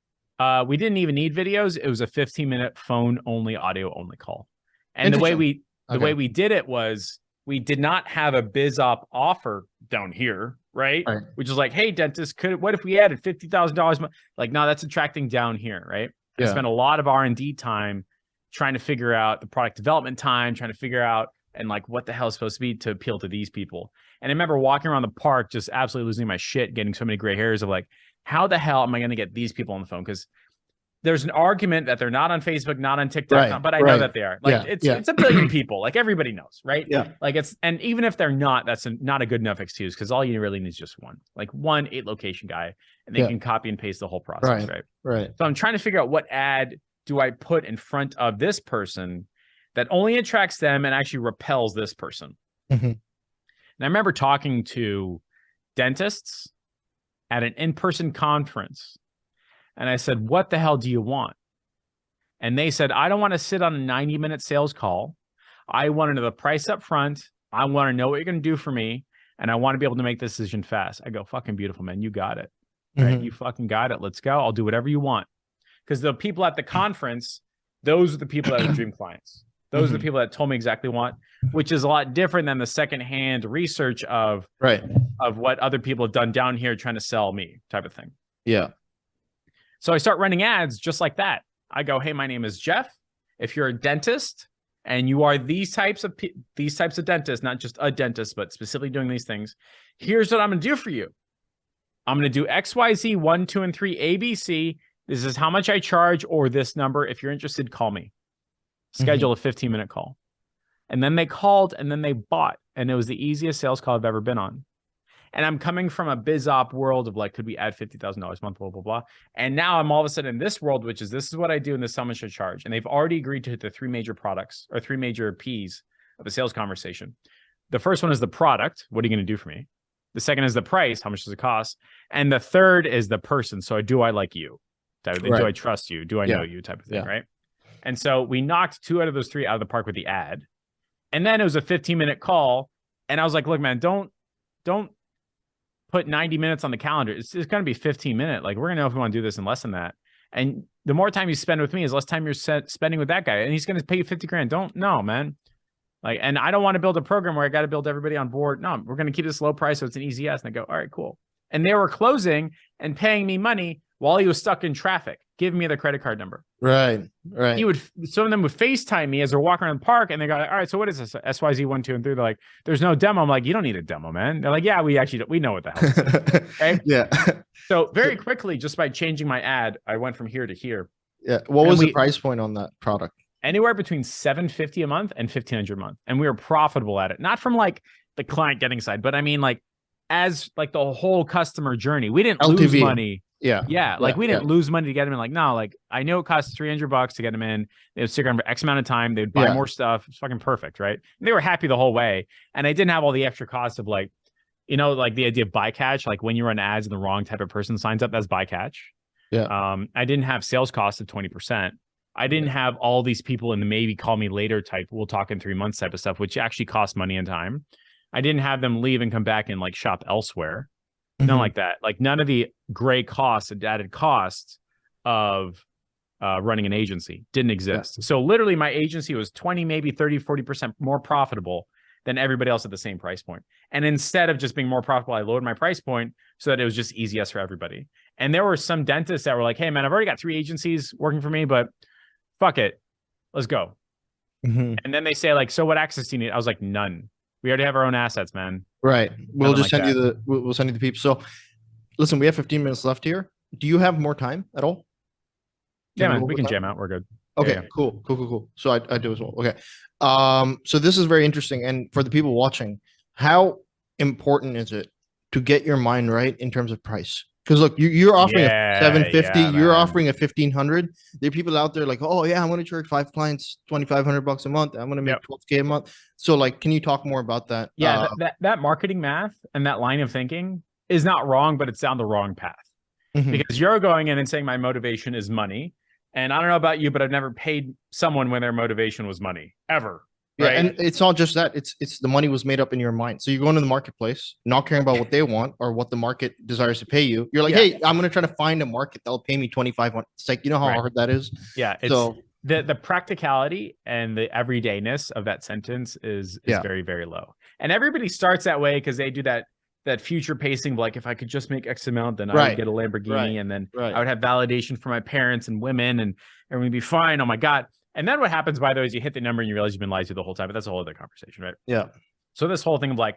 We didn't even need videos. It was a 15-minute phone only, audio only call. And the way we did it was we did not have a biz op offer down here, right? Which is like, hey, dentist, what if we added $50,000? Like, no, that's attracting down here, right? I spent a lot of R&D time trying to figure out the product development time, trying to figure out and like what the hell is supposed to be to appeal to these people. And I remember walking around the park, just absolutely losing my shit, getting so many gray hairs of like, how the hell am I going to get these people on the phone? Because there's an argument that they're not on Facebook, not on TikTok, but I know that they are. Like it's a billion people. Like everybody knows, right? Yeah. Like and even if they're not, that's not a good enough excuse because all you really need is just one, like 8 location guy, and they can copy and paste the whole process, right? So I'm trying to figure out what ad do I put in front of this person that only attracts them and actually repels this person. Mm-hmm. And I remember talking to dentists at an in-person conference. And I said, what the hell do you want? And they said, I don't want to sit on a 90-minute sales call. I want to know the price up front. I want to know what you're going to do for me. And I want to be able to make this decision fast. I go, fucking beautiful, man. You got it. Right? You fucking got it. Let's go. I'll do whatever you want. Because the people at the conference, those are the people that are dream clients. Those are the people that told me exactly what, which is a lot different than the secondhand research of what other people have done down here trying to sell me type of thing. Yeah. So I start running ads just like that. I go, hey, my name is Jeff. If you're a dentist and you are these types of dentists, not just a dentist, but specifically doing these things, here's what I'm going to do for you. I'm going to do X, Y, Z, 1, 2, and 3, A, B, C. This is how much I charge or this number. If you're interested, call me. Schedule a 15-minute call. And then they called and then they bought. And it was the easiest sales call I've ever been on. And I'm coming from a biz op world of like, could we add $50,000 a month, blah, blah, blah. And now I'm all of a sudden in this world, which is this is what I do and this is how much I charge. And they've already agreed to hit the 3 major products or 3 major P's of a sales conversation. The first one is the product. What are you going to do for me? The second is the price. How much does it cost? And the third is the person. So do I like you? Do I trust you? Do I know you type of thing, right? And so we knocked 2 out of those 3 out of the park with the ad. And then it was a 15-minute call. And I was like, look, man, don't put 90 minutes on the calendar. It's going to be 15 minutes. Like, we're going to know if we want to do this in less than that. And the more time you spend with me is less time you're spending with that guy. And he's going to pay you 50 grand. Don't know, man. Like, and I don't want to build a program where I got to build everybody on board. No, we're going to keep this low price. So it's an easy yes. And I go, all right, cool. And they were closing and paying me money while he was stuck in traffic. give me the credit card number. Right. Right. Some of them would FaceTime me as they're walking around the park, and they go, all right, so what is this? SYZ 1, 2, and 3. They're like, there's no demo. I'm like, you don't need a demo, man. They're like, yeah, we know what the hell this is. Okay. Yeah. So very quickly, just by changing my ad, I went from here to here. Yeah. What was the price point on that product? Anywhere between $750 a month and $1,500 a month. And we were profitable at it. Not from like the client getting side, but I mean like as like the whole customer journey. We didn't LTV. lose money. Yeah. Like we didn't lose money to get them in. Like, no, like I know it costs $300 to get them in. They would stick around for X amount of time. They would buy more stuff. It's fucking perfect, right? And they were happy the whole way. And I didn't have all the extra costs of like, you know, like the idea of bycatch, like when you run ads and the wrong type of person signs up, that's bycatch. Yeah. I didn't have sales costs of 20%. I didn't have all these people in the maybe call me later type, we'll talk in 3 months type of stuff, which actually costs money and time. I didn't have them leave and come back and like shop elsewhere. None like that. Like none of the gray costs and added costs of running an agency didn't exist. So literally my agency was 20, maybe 30, 40% more profitable than everybody else at the same price point. And instead of just being more profitable, I lowered my price point so that it was just easiest for everybody. And there were some dentists that were like, hey man, I've already got 3 agencies working for me, but fuck it, let's go. And then they say like, so what access do you need? I was like, none. We already have our own assets, man. Right. We'll just send you we'll send you the people. So listen, we have 15 minutes left here. Do you have more time at all? Yeah, man, we can jam out. We're good. Okay, cool. So I do as well. Okay. So this is very interesting. And for the people watching, how important is it to get your mind right in terms of price? Because look, you're offering a 750, you're offering a 1500. There are people out there like, oh yeah, I'm going to charge 5 clients $2,500 a month. I'm going to make 12K a month. So like, can you talk more about that? Yeah, that marketing math and that line of thinking is not wrong, but it's down the wrong path. Because you're going in and saying my motivation is money. And I don't know about you, but I've never paid someone when their motivation was money ever. Yeah, right? and it's not just that. It's the money was made up in your mind. So you go into the marketplace, not caring about what they want or what the market desires to pay you. You're like, hey, I'm going to try to find a market that'll pay me 2,500. It's like, you know how hard that is? Yeah. So the practicality and the everydayness of that sentence is very, very low. And everybody starts that way because they do that future pacing, like if I could just make X amount, then I would get a Lamborghini, and then I would have validation from my parents and women, and everything would be fine. Oh my God. And then what happens, by the way, is you hit the number and you realize you've been lied to the whole time. But that's a whole other conversation, right? Yeah. So this whole thing of like,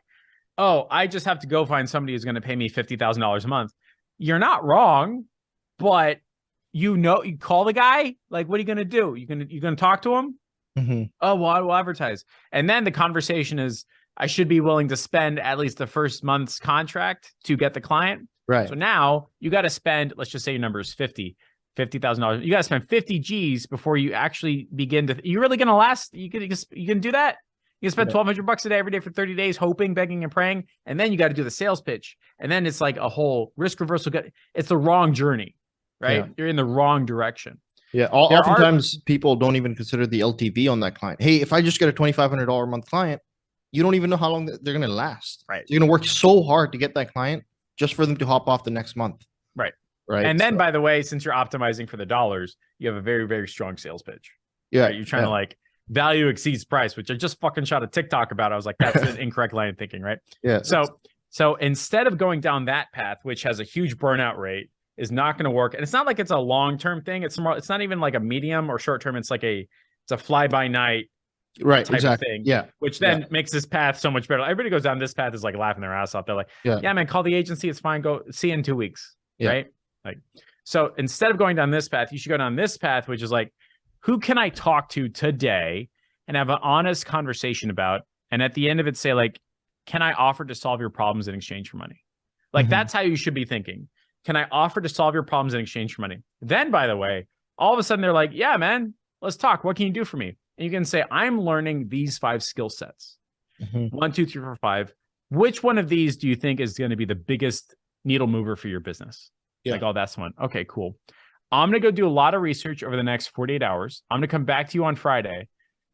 oh, I just have to go find somebody who's going to pay me $50,000 a month. You're not wrong, but you call the guy. Like, what are you going to do? You going to talk to him? Oh, well, I will advertise. And then the conversation is, I should be willing to spend at least the first month's contract to get the client. Right. So now you got to spend, let's just say your number is $50,000. You got to spend 50 G's before you actually begin to, you're really going to last. You can do that. You can spend $1,200 a day every day for 30 days, hoping, begging, and praying. And then you got to do the sales pitch. And then it's like a whole risk reversal. It's the wrong journey, right? Yeah. You're in the wrong direction. Yeah. Oftentimes people don't even consider the LTV on that client. Hey, if I just get a $2,500 a month client, you don't even know how long they're going to last. Right. You're going to work so hard to get that client just for them to hop off the next month. Right. Right. And then, by the way, since you're optimizing for the dollars, you have a very, very strong sales pitch. Yeah. Right? You're trying to like value exceeds price, which I just fucking shot a TikTok about. I was like, that's an incorrect line of thinking, right? Yeah. So instead of going down that path, which has a huge burnout rate, is not going to work. And it's not like it's a long-term thing. It's not even like a medium or short-term. It's like it's a fly-by-night type of thing. Yeah. Which then makes this path so much better. Everybody goes down this path is like laughing their ass off. They're like, yeah, man, call the agency. It's fine. Go see you in 2 weeks. Yeah. Right. Like, so instead of going down this path, you should go down this path, which is like, who can I talk to today and have an honest conversation about? And at the end of it, say like, can I offer to solve your problems in exchange for money? Like, that's how you should be thinking. Can I offer to solve your problems in exchange for money? Then, by the way, all of a sudden they're like, yeah, man, let's talk. What can you do for me? And you can say, I'm learning these 5 skill sets. 1, 2, 3, 4, 5. Which one of these do you think is going to be the biggest needle mover for your business? Yeah. Like, oh, that's one. Okay, cool. I'm going to go do a lot of research over the next 48 hours. I'm going to come back to you on Friday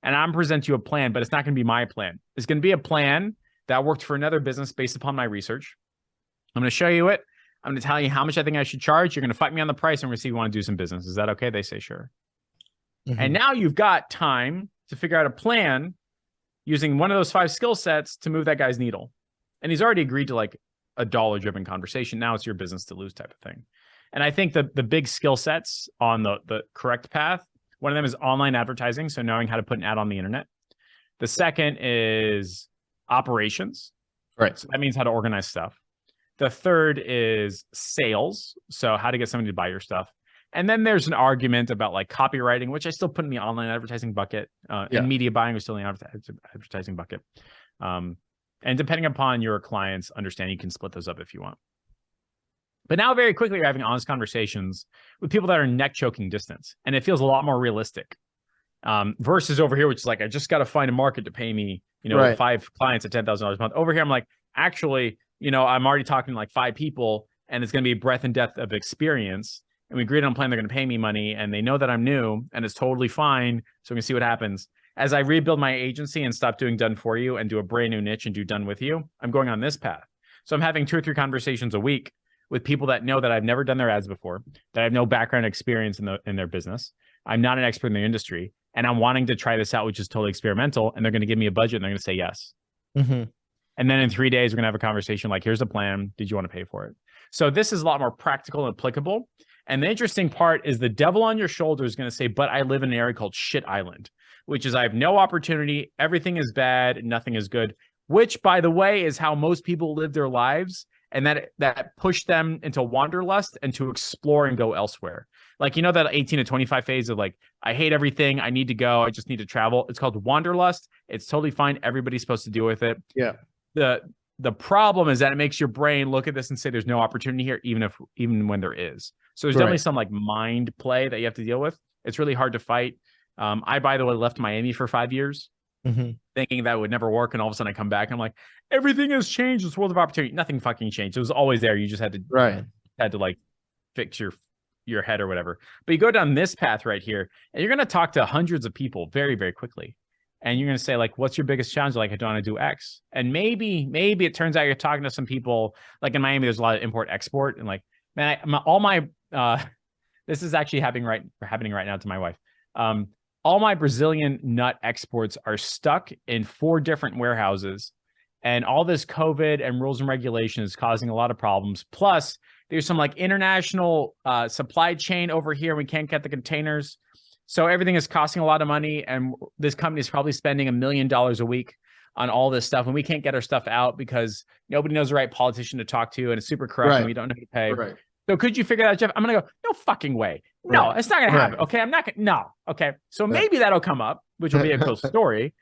and I'm present you a plan, but it's not going to be my plan. It's going to be a plan that worked for another business based upon my research. I'm going to show you it. I'm going to tell you how much I think I should charge. You're going to fight me on the price and we're going to see if you want to do some business. Is that okay? They say, sure. And now you've got time to figure out a plan using one of those 5 skill sets to move that guy's needle. And he's already agreed to like a dollar-driven conversation. Now it's your business to lose type of thing. And I think the big skill sets on the correct path, one of them is online advertising, so knowing how to put an ad on the internet. The second is operations. Right. So that means how to organize stuff. The third is sales, so how to get somebody to buy your stuff. And then there's an argument about like copywriting, which I still put in the online advertising bucket, and media buying is still in the advertising bucket. And depending upon your client's understanding, you can split those up if you want. But now very quickly, you're having honest conversations with people that are neck choking distance. And it feels a lot more realistic versus over here, which is like, I just got to find a market to pay me, 5 clients at $10,000 a month. Over here, I'm like, actually, I'm already talking to like 5 people and it's going to be breadth and depth of experience. And we agreed on a plan. They're going to pay me money and they know that I'm new and it's totally fine. So we can see what happens. As I rebuild my agency and stop doing done for you and do a brand new niche and do done with you, I'm going on this path. So I'm having 2 or 3 conversations a week with people that know that I've never done their ads before, that I have no background experience in their business. I'm not an expert in their industry, and I'm wanting to try this out, which is totally experimental. And they're going to give me a budget, and they're going to say yes. Mm-hmm. And then in 3 days, we're going to have a conversation like, here's a plan. Did you want to pay for it? So this is a lot more practical and applicable. And the interesting part is the devil on your shoulder is going to say, but I live in an area called Shit Island, which is I have no opportunity. Everything is bad. Nothing is good, which, by the way, is how most people live their lives. And that pushed them into wanderlust and to explore and go elsewhere. Like, that 18 to 25 phase of like, I hate everything. I need to go. I just need to travel. It's called wanderlust. It's totally fine. Everybody's supposed to deal with it. Yeah. The problem is that it makes your brain look at this and say there's no opportunity here, even when there is. So there's definitely some like mind play that you have to deal with. It's really hard to fight. I, by the way, left Miami for 5 years. Mm-hmm. Thinking that would never work, and all of a sudden I come back and I'm like, everything has changed. This world of opportunity, nothing fucking changed. It was always there. You just had to like fix your head or whatever. But you go down this path right here, and you're gonna talk to hundreds of people very, very quickly, and you're gonna say like, what's your biggest challenge? Like, I don't want to do X, and maybe it turns out you're talking to some people like in Miami. There's a lot of import export, and like, man, all my this is actually happening right now to my wife. All my Brazilian nut exports are stuck in 4 different warehouses, and all this COVID and rules and regulations is causing a lot of problems. Plus, there's some like international supply chain over here. We can't get the containers. So everything is costing a lot of money. And this company is probably spending $1 million a week on all this stuff. And we can't get our stuff out because nobody knows the right politician to talk to. And it's super corrupt and we don't know who to pay. Right. So could you figure that out, Jeff? I'm going to go, no fucking way. No, it's not going to happen. Okay. I'm not going to, no. Okay. So maybe that'll come up, which will be a cool story.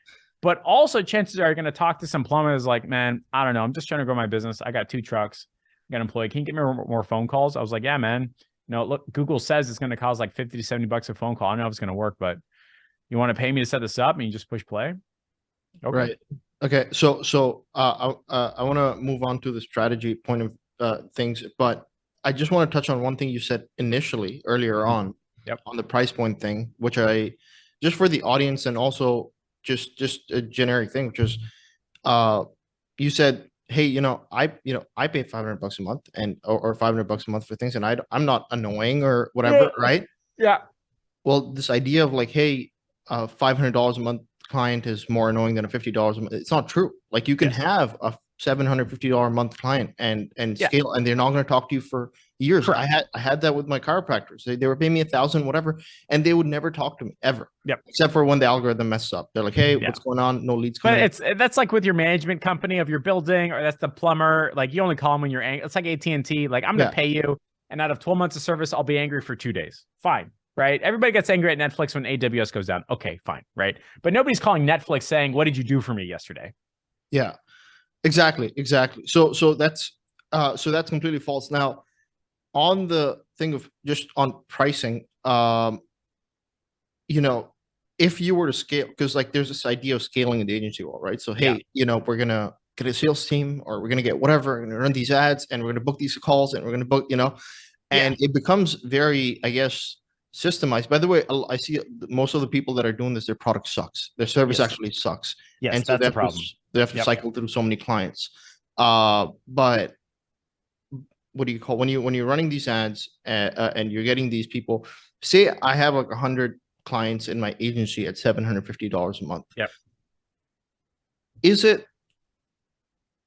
But also chances are you're going to talk to some plumbers like, man, I don't know. I'm just trying to grow my business. I got 2 trucks. I got an employee. Can you get me more phone calls? I was like, yeah, man. Look, Google says it's going to cost like 50 to 70 bucks a phone call. I don't know if it's going to work, but you want to pay me to set this up and you just push play? Okay. Right. Okay. So I want to move on to the strategy point of things, but I just want to touch on one thing you said initially earlier on the price point thing, which I just for the audience and also just a generic thing, which is you said, hey, I pay $500 a month or $500 a month for things, and I'm not annoying or whatever, right? Yeah. Well, this idea of like, hey, $500 a month client is more annoying than a $50 a month. It's not true. Like you can have a $750 a month client and scale, and they're not going to talk to you for years. Correct. I had that with my chiropractors. They were paying me $1,000, whatever, and they would never talk to me ever. Yep. Except for when the algorithm messes up. They're like, hey, what's going on? No leads coming. But that's like with your management company of your building, or that's the plumber. Like you only call them when you're angry. It's like AT&T. Like I'm going to pay you, and out of 12 months of service, I'll be angry for 2 days. Fine. Right. Everybody gets angry at Netflix when AWS goes down. Okay, fine. Right. But nobody's calling Netflix saying, what did you do for me yesterday? Yeah. Exactly. So that's completely false. Now, on the thing of just on pricing, if you were to scale, because like there's this idea of scaling in the agency world, right? So hey, we're gonna get a sales team, or we're gonna get whatever, and run these ads, and we're gonna book these calls, and we're gonna book, and it becomes very, I guess, systemized. By the way, I see most of the people that are doing this, their product sucks. Their service actually sucks. Yes, and so that's the problem. They have to cycle through so many clients. But what do you call when you're running these ads and you're getting these people? Say I have like 100 clients in my agency at $750 a month. Yep. Is it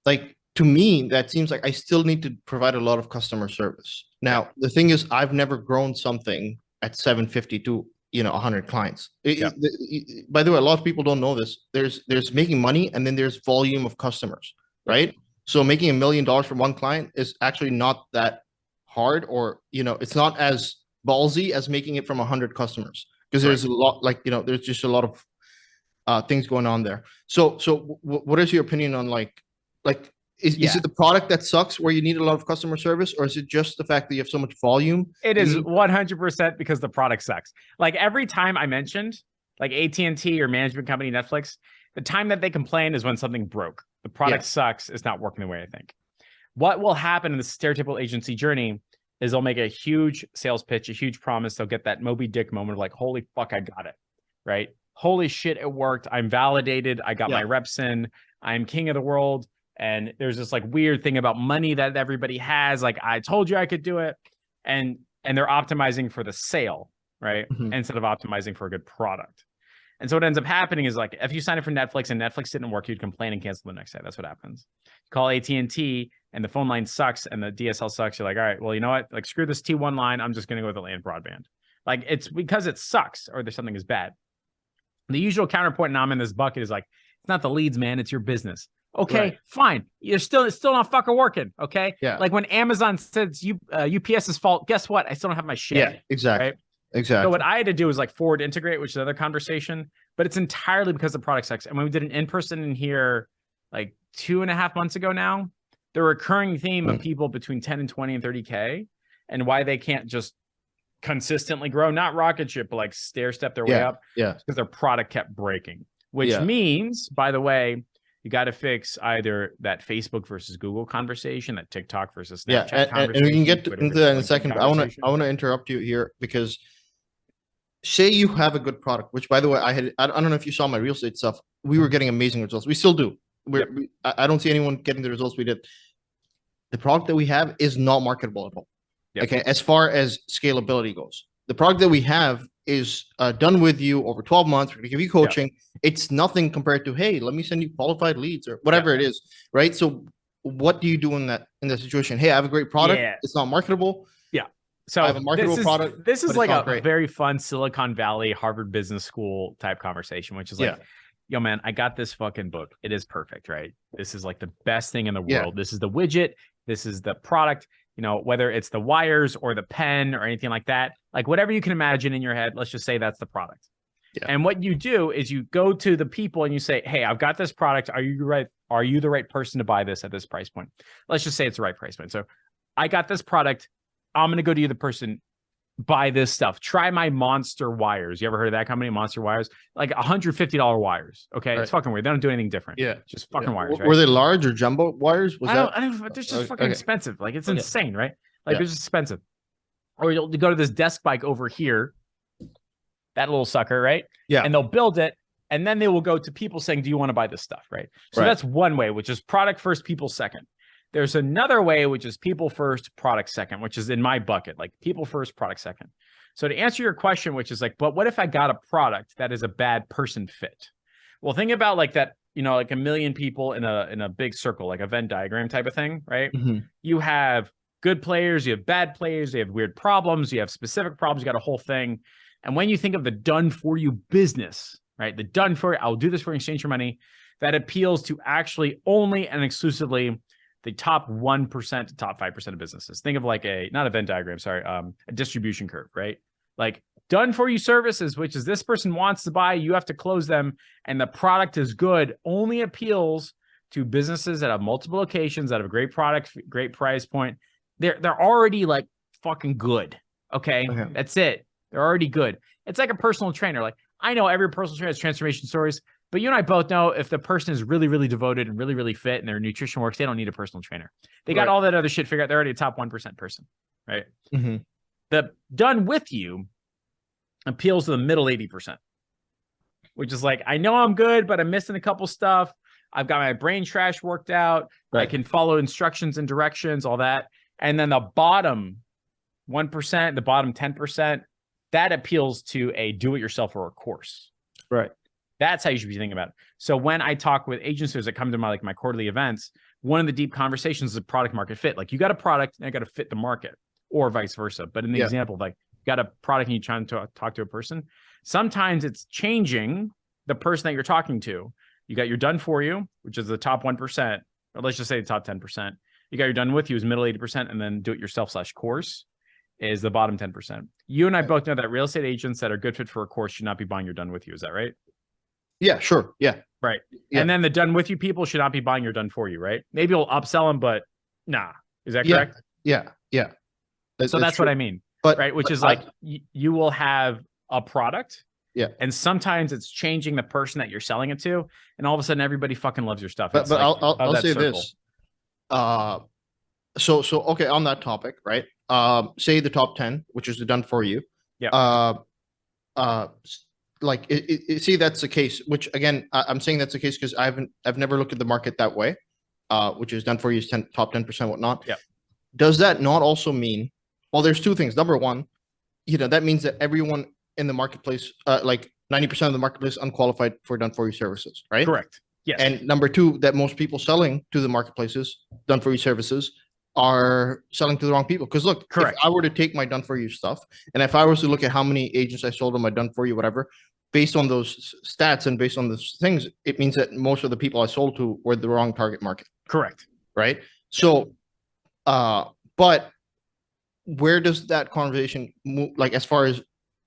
like to me, that seems like I still need to provide a lot of customer service. Yeah. Now, the thing is, I've never grown something at 750 to 100 clients. Yeah. By the way, a lot of people don't know this. There's making money, and then there's volume of customers, Yeah. right? So making $1 million from one client is actually not that hard, or it's not as ballsy as making it from 100 customers, because Right. there's a lot, like, there's just a lot of things going on there. So what is your opinion on, like is Yeah. it the product that sucks where you need a lot of customer service, or is it just the fact that you have so much volume? It You is need, 100% because the product sucks. Like every time I mentioned, like AT&T or management company, Netflix, the time that they complain is when something broke. The product yeah, sucks. It's not working the way I think. What will happen in the stereotypical agency journey is they'll make a huge sales pitch, a huge promise. They'll get that Moby Dick moment of like, holy fuck, I got it. Right? Holy shit, it worked. I'm validated. I got my yeah, reps in. I'm king of the world. And there's this like weird thing about money that everybody has. Like, I told you I could do it. And they're optimizing for the sale, right? mhm, Instead of optimizing for a good product. And so what ends up happening is like if you sign up for Netflix and Netflix didn't work, you'd complain and cancel the next day. That's what happens. You call AT&T and the phone line sucks and the DSL sucks. You're like, all right, well, you know what? Like screw this T1 line. I'm just going to go with the land broadband. Like it's because it sucks or there's something is bad. The usual counterpoint, and I'm in this bucket, is like, it's not the leads, man. It's your business. Okay, right, fine. It's still not fucking working. Okay. yeah, Like when Amazon says UPS's fault, guess what? I still don't have my shit. yeah, exactly, Right. So exactly, what I had to do was like forward integrate, which is another conversation, but it's entirely because the product sucks. And when we did an in-person in here like 2.5 months ago now, the recurring theme of people between 10 and 20 and 30K and why they can't just consistently grow, not rocket ship, but like stair step their way yeah, up, yeah, because their product kept breaking, which yeah, means, by the way, you got to fix either that Facebook versus Google conversation, that TikTok versus yeah, Snapchat and we can conversation, get Twitter into versus that in a LinkedIn second, but I want to conversation. I want to interrupt you here, because say you have a good product, which, by the way, I don't know if you saw my real estate stuff. We were getting amazing results. We still do. Yep. I don't see anyone getting the results we did. The product that we have is not marketable at all. Yep. Okay, as far as scalability goes, the product that we have is done with you over 12 months. We're going to give you coaching. It's nothing compared to, hey, let me send you qualified leads or whatever it is, right? So what do you do in that situation? Hey, I have a great product. Yeah. It's not marketable. Yeah. I So have a marketable product. this is but like it's a not great. very fun Silicon Valley, Harvard Business School type conversation, which is like, yo, man, I got this fucking book. It is perfect, right? This is like the best thing in the Yeah. world. This is the widget. This is the product, whether it's the wires or the pen or anything like that, like whatever you can imagine in your head, let's just say that's the product. Yeah. And what you do is you go to the people and you say, hey, I've got this product. Are you right? Are you the right person to buy this at this price point? Let's just say it's the right price point. So I got this product. I'm going to go to you, the person, buy this stuff. Try my Monster wires. You ever heard of that company, Monster Wires? Like $150 wires. Okay. Right. It's fucking weird. They don't do anything different. Yeah. Just fucking wires. Right? Were they large or jumbo wires? I don't, they're just fucking expensive. Like it's insane, right? Like they're just expensive. Or you'll go to this desk bike over here, that little sucker, right? Yeah. And they'll build it. And then they will go to people saying, do you want to buy this stuff? Right. So that's one way, which is product first, people second. There's another way, which is people first, product second, which is in my bucket, like people first, product second. So to answer your question, which is like, but what if I got a product that is a bad person fit? Well, think about like that, like a million people in a big circle, like a Venn diagram type of thing, right? Mm-hmm. You have good players, you have bad players, you have weird problems, you have specific problems, you got a whole thing. And when you think of the done for you business, right? The done for, I'll do this for exchange for money, that appeals to actually only and exclusively the top 1% to top 5% of businesses. Think of like not a Venn diagram, sorry, a distribution curve, right? Like done for you services, which is this person wants to buy, you have to close them, and the product is good, only appeals to businesses that have multiple locations, that have a great product, great price point. They're already like fucking good. Okay. That's it. They're already good. It's like a personal trainer. Like I know every personal trainer has transformation stories, but you and I both know if the person is really, really devoted and really, really fit and their nutrition works, they don't need a personal trainer. They got all that other shit figured out. They're already a top 1% person, right? Mm-hmm. The done with you appeals to the middle 80%, which is like, I know I'm good, but I'm missing a couple stuff. I've got my brain trash worked out. I can follow instructions and directions, all that. And then the bottom 1%, the bottom 10%, that appeals to a do-it-yourself or a course. Right. That's how you should be thinking about it. So when I talk with agencies that come to my quarterly events, one of the deep conversations is product market fit. Like you got a product and I got to fit the market, or vice versa. But in the example, like you got a product and you're trying to talk to a person, sometimes it's changing the person that you're talking to. You got your done for you, which is the top 1%, or let's just say the top 10%. You got your done with you is middle 80%, and then do it yourself / course is the bottom 10%. You and I both know that real estate agents that are good fit for a course should not be buying your done with you. Is that right? Yeah, sure. Yeah. Right. Yeah. And then the done with you people should not be buying your done for you, right? Maybe you'll upsell them, but nah. Is that correct? Yeah. Yeah. So that's what I mean. But right. Which is like you will have a product. Yeah. And sometimes it's changing the person that you're selling it to. And all of a sudden everybody fucking loves your stuff. But like, I'll say this. So okay, on that topic, right? Say the top 10, which is the done for you. Yeah. Like see, that's the case, which again, I'm saying that's the case because I've never looked at the market that way, which is done for you is top 10%, whatnot. Yeah. Does that not also mean, well, there's two things. Number one, that means that everyone in the marketplace, like 90% of the marketplace, unqualified for done for you services, right? Correct. Yes. And number two, that most people selling to the marketplaces, done for you services, are selling to the wrong people. Because look, correct. If I were to take my done for you stuff, and if I was to look at how many agents I sold on my done for you, whatever, based on those stats and based on those things, it means that most of the people I sold to were the wrong target market. Correct. Right. So, but where does that conversation move, like as far as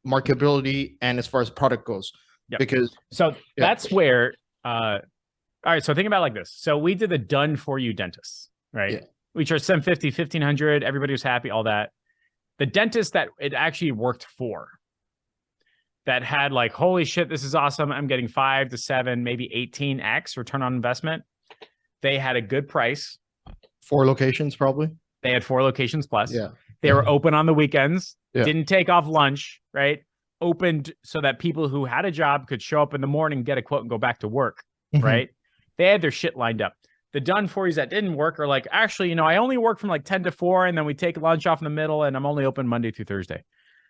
marketability and as far as product goes? Yep. Because that's where, all right. So think about it like this. So we did the done for you dentists, right? Yeah. We charged $750, $1,500. Everybody was happy, all that. The dentist that it actually worked for, that had like, holy shit, this is awesome. I'm getting 5 to 7, maybe 18x return on investment. They had a good price. 4 locations, probably. They had 4 locations plus. Yeah. They were open on the weekends. Yeah. Didn't take off lunch, right? Opened so that people who had a job could show up in the morning, get a quote, and go back to work, right? They had their shit lined up. The done for yous that didn't work are like, actually, I only work from like 10 to 4, and then we take lunch off in the middle, and I'm only open Monday through Thursday.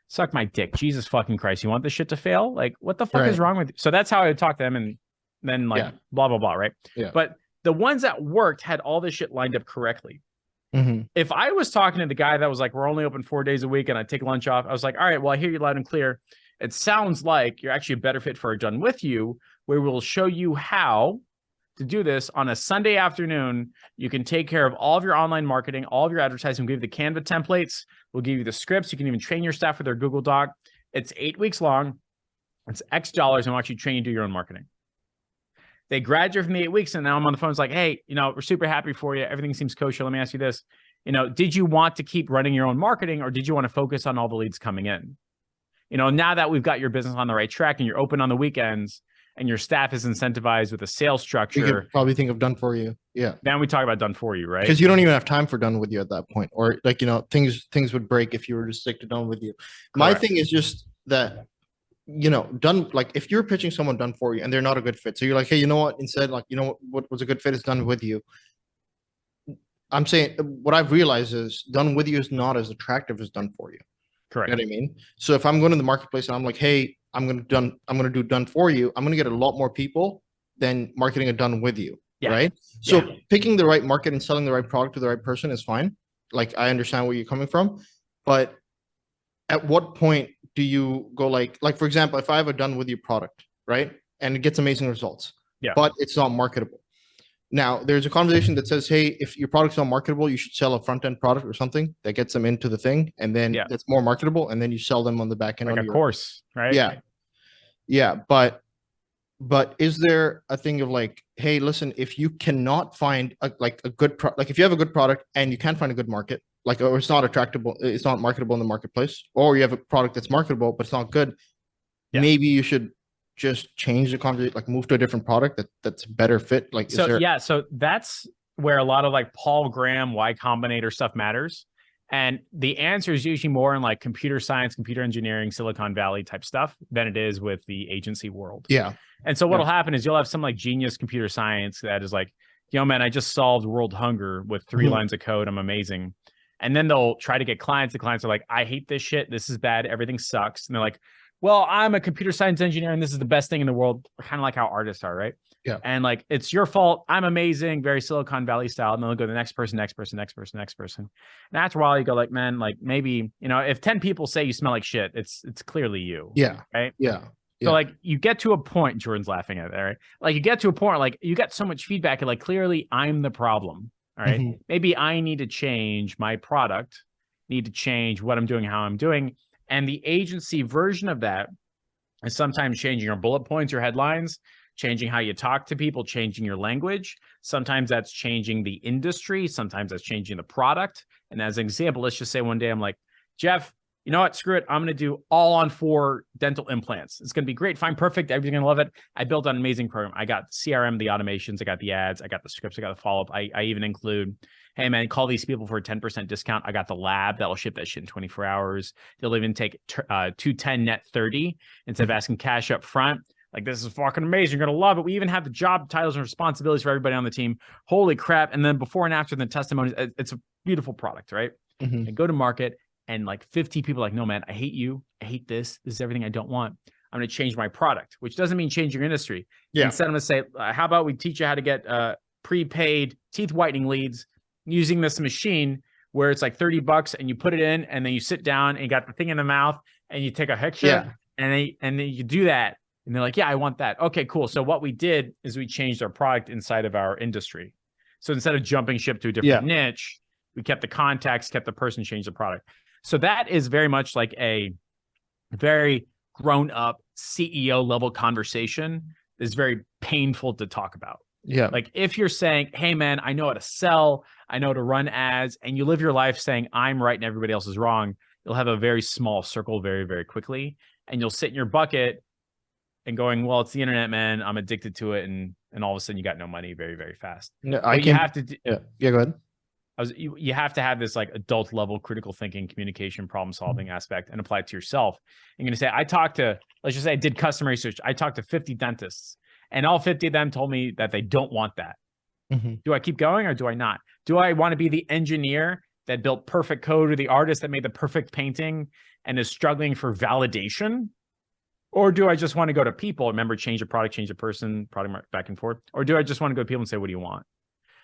Suck my dick. Jesus fucking Christ. You want this shit to fail? Like, what the fuck is wrong with you? So that's how I would talk to them, and then like blah, blah, blah, right? Yeah. But the ones that worked had all this shit lined up correctly. If I was talking to the guy that was like, we're only open 4 days a week and I take lunch off, I was like, all right, well, I hear you loud and clear. It sounds like you're actually a better fit for a done with you, where we'll show you how to do this on a Sunday afternoon. You can take care of all of your online marketing, all of your advertising. We'll give you the Canva templates. We'll give you the scripts. You can even train your staff with their Google Doc. It's 8 weeks long. It's X dollars, and watch you train you to do your own marketing. They graduate from the 8 weeks, and now I'm on the phone. It's like, hey, we're super happy for you. Everything seems kosher. Let me ask you this. Did you want to keep running your own marketing, or did you want to focus on all the leads coming in? Now that we've got your business on the right track and you're open on the weekends and your staff is incentivized with a sales structure. You could probably think of done for you. Yeah. Then we talk about done for you, right? Because you don't even have time for done with you at that point. Or like, things would break if you were to stick to done with you. Correct. My thing is just that, done, like if you're pitching someone done for you and they're not a good fit. So you're like, hey, you know what? Instead, like, what was a good fit is done with you. I'm saying what I've realized is done with you is not as attractive as done for you. Correct. You know what I mean? So if I'm going to the marketplace and I'm like, hey, I'm going to do done for you, I'm going to get a lot more people than marketing a done with you. Yeah. Right. So picking the right market and selling the right product to the right person is fine. Like, I understand where you're coming from, but at what point do you go like, for example, if I have a done with you product, right, and it gets amazing results, but it's not marketable. Now, there's a conversation that says, hey, if your product's not marketable, you should sell a front-end product or something that gets them into the thing, and then that's more marketable, and then you sell them on the back end. Like a course, right? Yeah. Yeah, but is there a thing of like, hey, listen, if you cannot find a good like if you have a good product and you can't find a good market, like, or it's not it's not marketable in the marketplace, or you have a product that's marketable but it's not good, maybe you should just change the conversation, like move to a different product that's better fit. Like, so that's where a lot of like Paul Graham Y Combinator stuff matters. And the answer is usually more in like computer science, computer engineering, Silicon Valley type stuff than it is with the agency world. Yeah. And so what'll happen is you'll have some like genius computer science that is like, man, I just solved world hunger with 3 lines of code. I'm amazing. And then they'll try to get clients. The clients are like, I hate this shit. This is bad. Everything sucks. And they're like, well, I'm a computer science engineer and this is the best thing in the world, kind of like how artists are, right? Yeah. And like, it's your fault. I'm amazing, very Silicon Valley style. And then they'll go to the next person, next person, next person, next person. And after a while, you go like, man, like maybe, if 10 people say you smell like shit, it's clearly you. Yeah. Right. Yeah. So Yeah. like you get to a point, Jordan's laughing at it, right? Like you get to a point, like you get so much feedback, and like clearly I'm the problem. All right. Mhm. Maybe I need to change my product, need to change what I'm doing, how I'm doing. And the agency version of that is sometimes changing your bullet points, your headlines, changing how you talk to people, changing your language. Sometimes that's changing the industry. Sometimes that's changing the product. And as an example, let's just say one day I'm like, Jeff, you know what? Screw it. I'm going to do all on 4 dental implants. It's going to be great. Fine. Perfect. Everybody's going to love it. I built an amazing program. I got CRM, the automations. I got the ads. I got the scripts. I got the follow-up. I even include, hey, man, call these people for a 10% discount. I got the lab that'll ship that shit in 24 hours. They'll even take 210 net 30 instead of asking cash up front. Like, this is fucking amazing. You're going to love it. We even have the job titles and responsibilities for everybody on the team. Holy crap. And then before and after the testimonies, it's a beautiful product, right? Mhm. And go to market. And like 50 people are like, no, man, I hate you. I hate this. This is everything I don't want. I'm going to change my product, which doesn't mean change your industry. Yeah. Instead, I'm going to say, how about we teach you how to get prepaid teeth whitening leads using this machine where it's like $30 and you put it in and then you sit down and you got the thing in the mouth and you take a picture. Yeah. And then you do that. And they're like, yeah, I want that. Okay, cool. So what we did is we changed our product inside of our industry. So instead of jumping ship to a different niche, we kept the context, kept the person, changed the product. So that is very much like a very grown-up CEO level conversation. Is very painful to talk about. Yeah. Like if you're saying, hey man, I know how to sell, I know how to run ads, and you live your life saying I'm right and everybody else is wrong, you'll have a very small circle very, very quickly. And you'll sit in your bucket and going, well, it's the internet, man. I'm addicted to it. And all of a sudden you got no money very, very fast. No, you have to yeah. Go ahead. you have to have this like adult level critical thinking, communication, problem solving aspect and apply it to yourself. I'm going to say, let's just say I did customer research. I talked to 50 dentists and all 50 of them told me that they don't want that. Mm-hmm. Do I keep going or do I not? Do I want to be the engineer that built perfect code or the artist that made the perfect painting and is struggling for validation? Or do I just want to go to people? Remember, change the product, change the person, product back and forth. Or do I just want to go to people and say, what do you want?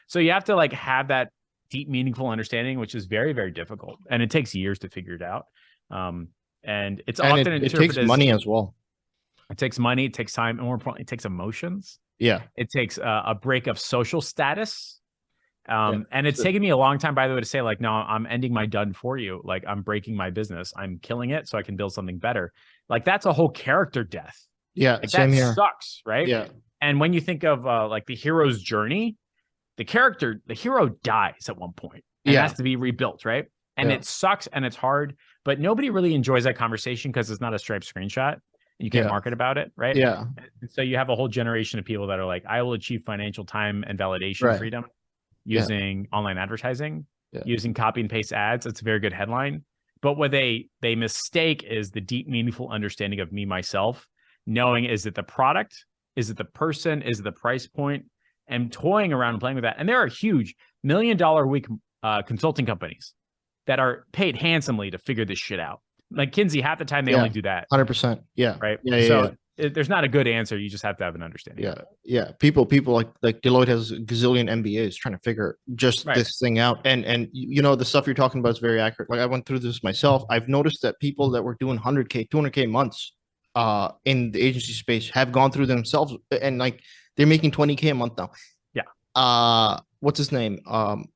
So you have to like have that deep, meaningful understanding, which is very, very difficult. And it takes years to figure it out. And it's often it takes money as well. It takes money, it takes time, and more importantly, it takes emotions. Yeah. It takes a break of social status. And it's taken me a long time, by the way, to say like, no, I'm ending my done for you. Like I'm breaking my business. I'm killing it so I can build something better. Like that's a whole character death. Yeah. Like, same that here. sucks, right? Yeah. And when you think of like the hero's journey, the hero dies at one point and has to be rebuilt, right? And it sucks and it's hard, but nobody really enjoys that conversation because it's not a striped screenshot and you can't market about it, right? Yeah. And so you have a whole generation of people that are like, I will achieve financial time and validation freedom using online advertising, using copy and paste ads. It's a very good headline. But what they mistake is the deep, meaningful understanding of me, myself, knowing is it the product, is it the person, is it the price point, and toying around and playing with that. And there are huge $1 million a week consulting companies that are paid handsomely to figure this shit out. Like Kinsey, half the time they only do that. 100%. Yeah. Right. Yeah. So there's not a good answer. You just have to have an understanding. Yeah. Yeah. People like Deloitte has a gazillion MBAs trying to figure just this thing out. And you know, the stuff you're talking about is very accurate. Like I went through this myself. I've noticed that people that were doing 100K, 200K months in the agency space have gone through themselves and like they're making 20K a month now. Yeah. What's his name?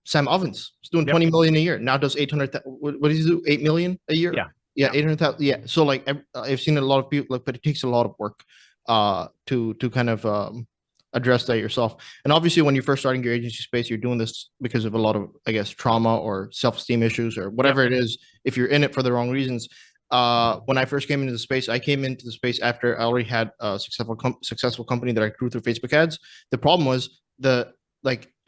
Sam Ovens is doing 20 million a year. Now does 800. What does he do? 8 million a year? Yeah. Yeah. 800,000. Yeah. So like I've seen a lot of people, like, but it takes a lot of work to kind of address that yourself. And obviously when you're first starting your agency space, you're doing this because of a lot of, I guess, trauma or self-esteem issues or whatever it is. If you're in it for the wrong reasons. When I first came into the space, I came into the space after I already had a successful company that I grew through Facebook ads. The problem was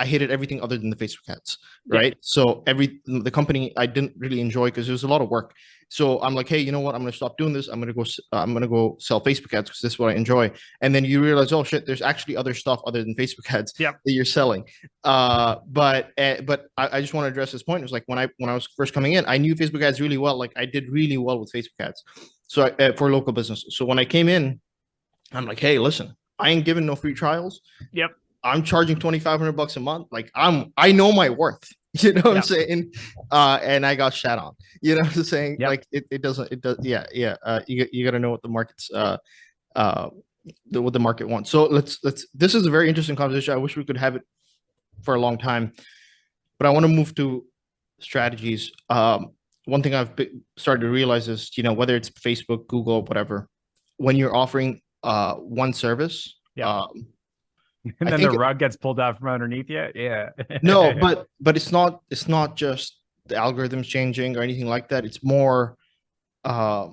I hated everything other than the Facebook ads, right? So the company I didn't really enjoy because it was a lot of work. So I'm like, hey, you know what? I'm going to stop doing this. I'm going to go sell Facebook ads because this is what I enjoy. And then you realize, oh shit, there's actually other stuff other than Facebook ads that you're selling. But I just want to address this point. It was like when I was first coming in, I knew Facebook ads really well. Like I did really well with Facebook ads. So for local businesses. So when I came in, I'm like, hey, listen, I ain't giving no free trials. Yep. I'm charging $2,500 a month. Like I know my worth. You know what I'm Yep. saying? And I got shat on. You know what I'm saying? Yep. Like it doesn't it does yeah. You got to know what the market's what the market wants. So let's this is a very interesting conversation. I wish we could have it for a long time, but I want to move to strategies. One thing I've started to realize is, whether it's Facebook, Google, whatever, when you're offering one service, Yep. And I then the think rug gets pulled out from underneath you. Yeah. no, but it's not just the algorithms changing or anything like that. It's more, uh,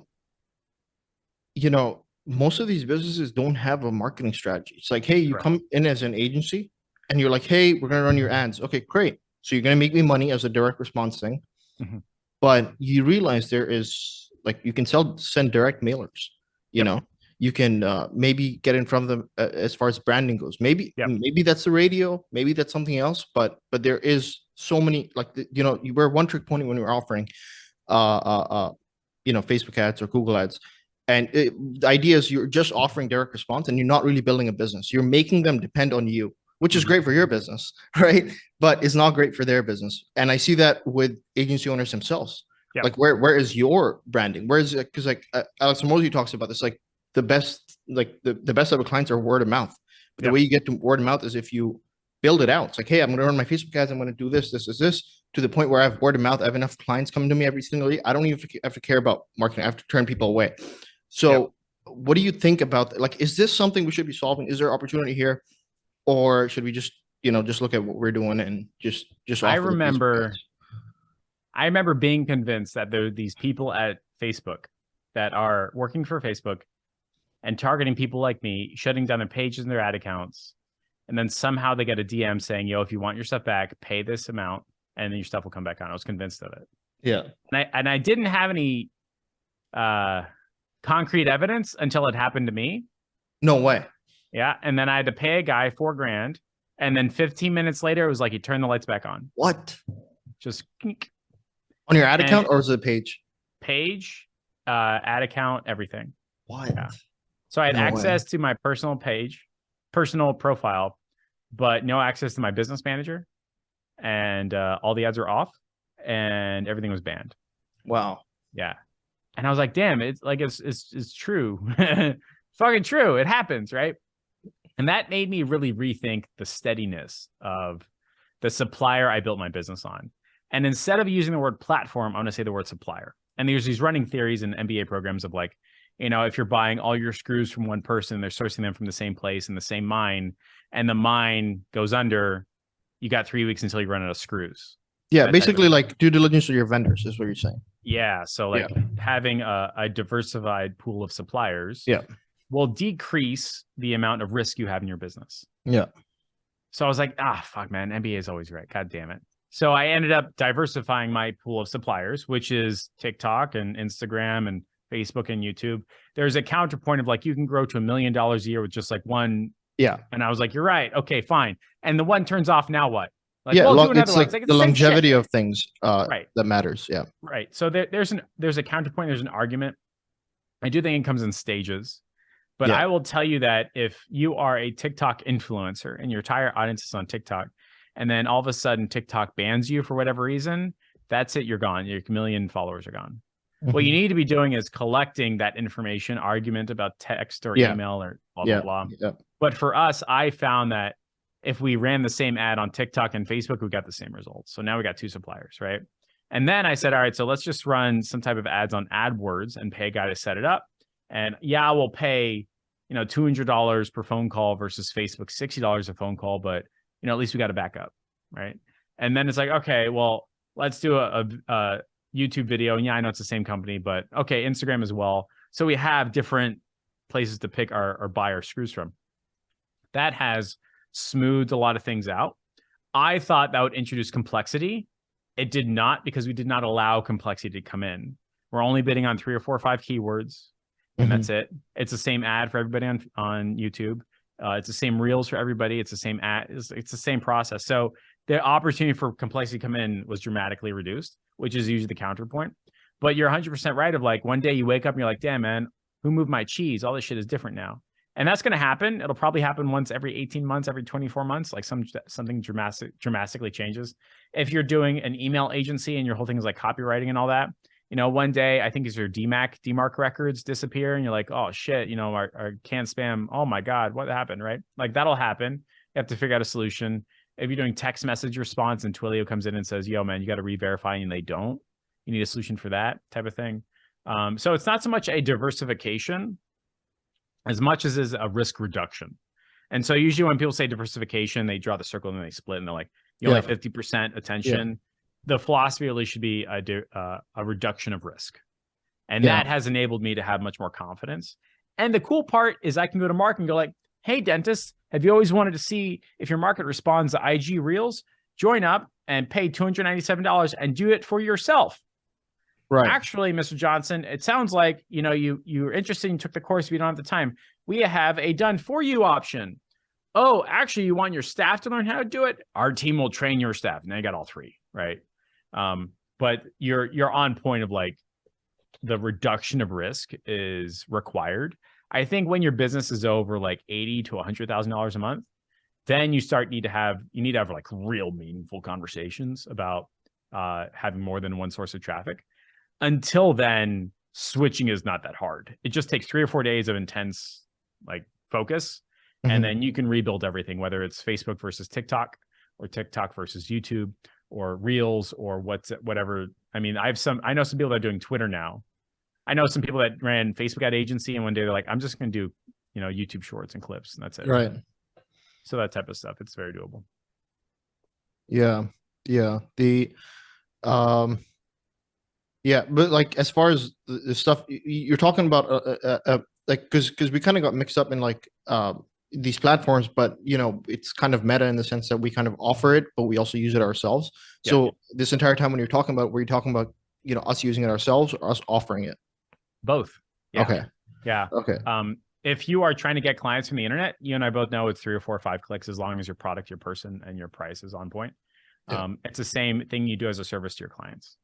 most of these businesses don't have a marketing strategy. It's like, hey, you Correct. come in as an agency and you're like, hey, we're gonna run your ads. Okay, great. So you're gonna make me money as a direct response thing, Mhm. but you realize there is like you can send direct mailers. You Yep. know, you can maybe get in front of them as far as branding goes. Maybe Yep. maybe that's the radio, maybe that's something else. But there is so many like you were one trick pony when we were offering uh uh uh Facebook ads or Google ads. And the idea is you're just offering direct response and you're not really building a business. You're making them depend on you, which is Mhm. great for your business, right? But it's not great for their business. And I see that with agency owners themselves. Yep. Like, where is your branding? Where is it? Because like Alex Mosey talks about this, like the best of clients are word of mouth. But the Yep. way you get to word of mouth is if you build it out. It's like, hey, I'm going to run my Facebook ads. I'm going to do this, to the point where I have word of mouth. I have enough clients coming to me every single day. I don't even have to care about marketing. I have to turn people away. So Yep. what do you think about that? Like, is this something we should be solving? Is there opportunity here? Or should we just look at what we're doing and just I offer the Facebook remember ads? I remember being convinced that there are these people at Facebook that are working for Facebook and targeting people like me, shutting down their pages and their ad accounts. And then somehow they get a DM saying, yo, if you want your stuff back, pay this amount and then your stuff will come back on. I was convinced of it. Yeah. And I didn't have any concrete evidence until it happened to me. No way. Yeah. And then I had to pay a guy $4,000. And then 15 minutes later, it was like he turned the lights back on. What? Just On your ad and account or is it a page? page, ad account, everything. What? Yeah. So I had No way. access to my personal page, personal profile, but no access to my business manager. And all the ads were off and everything was banned. Wow. Yeah. And I was like, damn, it's like it's true. Fucking true. It happens, right? And that made me really rethink the steadiness of the supplier I built my business on. And instead of using the word platform, I'm going to say the word supplier. And there's these running theories in MBA programs of like, if you're buying all your screws from one person, they're sourcing them from the same place in the same mine, and the mine goes under, you got 3 weeks until you run out of screws. Yeah, basically like due diligence of your vendors is what you're saying. Yeah. So like having a diversified pool of suppliers will decrease the amount of risk you have in your business. Yeah. So I was like, fuck, man, MBA is always right. God damn it. So I ended up diversifying my pool of suppliers, which is TikTok and Instagram and Facebook and YouTube. There's a counterpoint of like, you can grow to $1 million a year with just like one. Yeah. And I was like, you're right. Okay, fine. And the one turns off. Now what? Like, yeah, well, do another it's one. like It's the longevity of things right. that matters. Yeah. Right. So there's a counterpoint. There's an argument. I do think it comes in stages. But I will tell you that if you are a TikTok influencer and your entire audience is on TikTok, and then all of a sudden TikTok bans you for whatever reason, that's it. You're gone. Your million followers are gone. Mm-hmm. What you need to be doing is collecting that information, argument about text or email or blah, blah, blah. Yeah. But for us, I found that if we ran the same ad on TikTok and Facebook, we got the same results. So now we got two suppliers, right? And then I said, all right, so let's just run some type of ads on AdWords and pay a guy to set it up. And we'll pay, $200 per phone call versus Facebook $60 a phone call, but at least we got a backup, right? And then it's like, okay, well, let's do a YouTube video. And I know it's the same company, but okay, Instagram as well. So we have different places to pick or buy our screws from. That has smoothed a lot of things out. I thought that would introduce complexity. It did not, because we did not allow complexity to come in. We're only bidding on 3 or 4 or 5 keywords. And that's it. It's the same ad for everybody on YouTube. It's the same reels for everybody. It's the same ad. It's the same process. So the opportunity for complexity to come in was dramatically reduced, which is usually the counterpoint. But you're 100% right of like one day you wake up and you're like, damn, man, who moved my cheese? All this shit is different now. And that's going to happen. It'll probably happen once every 18 months, every 24 months, like something dramatically changes. If you're doing an email agency and your whole thing is like copywriting and all that, one day I think is your DMARC records disappear and you're like, oh shit, our canned spam, oh my God, what happened, right? Like that'll happen. You have to figure out a solution. If you're doing text message response and Twilio comes in and says, yo, man, you got to re-verify and they don't, you need a solution for that type of thing. So it's not so much a diversification as much as is a risk reduction. And so usually when people say diversification, they draw the circle and then they split and they're like, you only 50% attention. Yeah. The philosophy really should be a reduction of risk. And that has enabled me to have much more confidence. And the cool part is I can go to Mark and go like, hey, dentist, have you always wanted to see if your market responds to IG Reels? Join up and pay $297 and do it for yourself. Right. Actually, Mr. Johnson, it sounds like, you're interested and took the course, but you don't have the time. We have a done for you option. Oh, actually, you want your staff to learn how to do it? Our team will train your staff. Now you got all three, right? But you're on point of like the reduction of risk is required. I think when your business is over like $80,000 to $100,000 a month, then you need to have like real meaningful conversations about having more than one source of traffic. Until then, switching is not that hard. It just takes 3 or 4 days of intense like focus, and then you can rebuild everything, whether it's Facebook versus TikTok or TikTok versus YouTube or Reels or whatever. I mean, I know some people that are doing Twitter now. I know some people that ran Facebook ad agency, and one day they're like, I'm just going to do, YouTube shorts and clips, and that's it. Right. So that type of stuff, it's very doable. Yeah. Yeah. Yeah, but like as far as the stuff you're talking about, like because we kind of got mixed up in like these platforms, but it's kind of meta in the sense that we kind of offer it, but we also use it ourselves. Yeah. So this entire time when you're talking about, were you talking about us using it ourselves or us offering it? Both. Yeah. Okay. Yeah. Okay. If you are trying to get clients from the internet, you and I both know it's 3 or 4 or 5 clicks as long as your product, your person, and your price is on point. Yeah. It's the same thing you do as a service to your clients.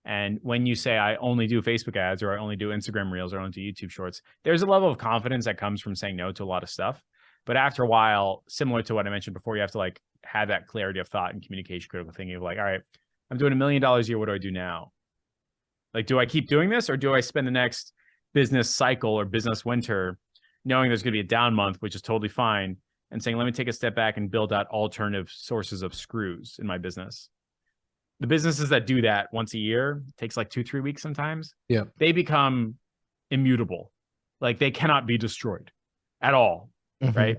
And when you say, I only do Facebook ads or I only do Instagram Reels or I only do YouTube Shorts, there's a level of confidence that comes from saying no to a lot of stuff. But after a while, similar to what I mentioned before, you have to like have that clarity of thought and communication critical thinking of like, all right, I'm doing $1 million a year. What do I do now? Like, do I keep doing this or do I spend the next business cycle or business winter knowing there's going to be a down month, which is totally fine, and saying, let me take a step back and build out alternative sources of screws in my business? The businesses that do that once a year, takes like 2-3 weeks sometimes. Yeah. They become immutable. Like they cannot be destroyed at all. Right.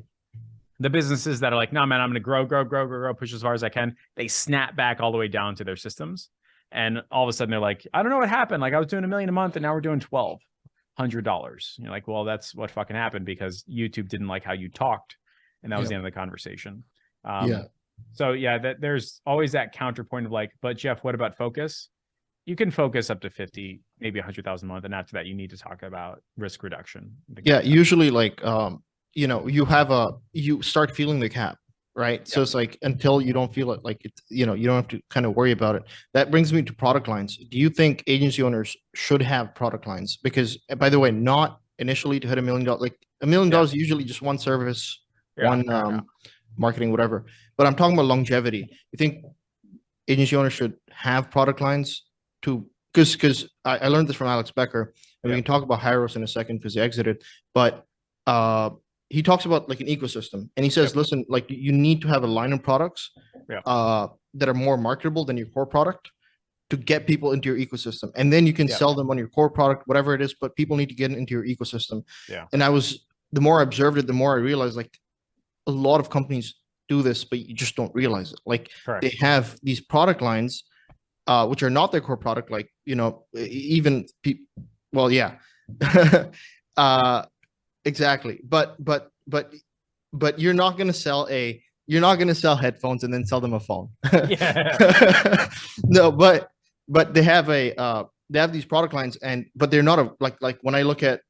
The businesses that are like, no, man, I'm going to grow, push as far as I can. They snap back all the way down to their systems. And all of a sudden they're like, I don't know what happened. Like I was doing $1 million a month and now we're doing $1,200. You're like, well, that's what fucking happened because YouTube didn't like how you talked. And that was the end of the conversation. So yeah, there's always that counterpoint of like, but Jeff, what about focus? You can focus up to 50, maybe 100,000 a month. And after that, you need to talk about risk reduction. Yeah. Usually like, you start feeling the cap, right? Yep. So it's like, until you don't feel it, like it's, you don't have to kind of worry about it. That brings me to product lines. Do you think agency owners should have product lines? Because by the way, not initially to hit $1 million, like $1 million, usually just one service, marketing, whatever. But I'm talking about longevity. You think agency owners should have product lines because I learned this from Alex Becker, and we can talk about Hyros in a second because he exited, but he talks about like an ecosystem, and he says, listen, like you need to have a line of products that are more marketable than your core product to get people into your ecosystem. And then you can sell them on your core product, whatever it is, but people need to get into your ecosystem. Yeah. And the more I observed it, the more I realized like a lot of companies do this, but you just don't realize it. Like they have these product lines, which are not their core product. Like, exactly. But you're not going to sell headphones and then sell them a phone. No, but they have these product lines, but they're not like when I look at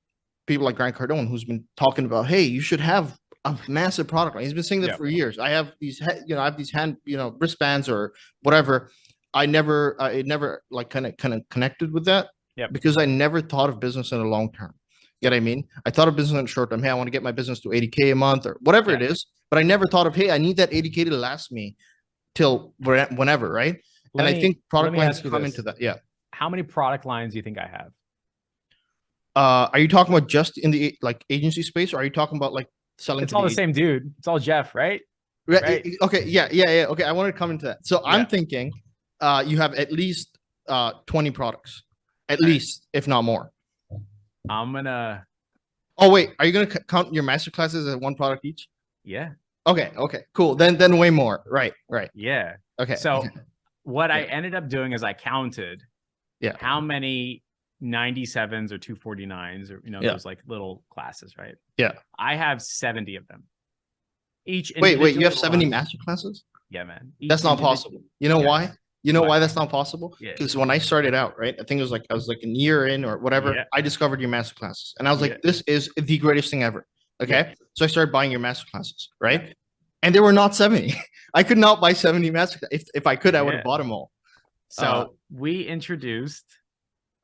people like Grant Cardone, who's been talking about, hey, you should have a massive product line. He's been saying that for years. I have these, hand, wristbands or whatever. It never like kind of connected with that. Yep. because I never thought of business in the long term. You know what I mean? I thought of business in the short term. Hey, I want to get my business to 80K a month or whatever Yeah. it is. But I never thought of, hey, I need that 80K to last me till whenever, right? And Let I me think let product me lines ask you come into this. that. Yeah. How many product lines do you think I have? Are you talking about just in the like agency space, or are you talking about like selling It's to all the the agent? same dude. It's all Jeff, right? Right. Okay, yeah. Okay, I want to come into that. So I'm Yeah. thinking, you have at least 20 products, at All right. least if not more. I'm gonna Oh wait, are you gonna count your master classes as one product each? yeah. Okay, cool. Then way more. Right. Yeah. Okay. So what I Yeah, ended up doing is I counted yeah, how many 97s or 249s or yeah, those like little classes, right? yeah. I have 70 of them. Each Wait. You individually have 70 runs. master classes? Yeah, man. That's Each not individual. possible. You know why? Yes. You know Why? why that's not possible? Yeah. Because when I started out, right, I think it was like I was like a year in or whatever, Yeah. I discovered your master classes, and I was Yeah. like, this is the greatest thing ever. Yeah. Okay, so I started buying your master classes, Yeah. right? And there were not 70. I could not buy 70 master. If I could, I would have Yeah. bought them all. Uh, So we introduced,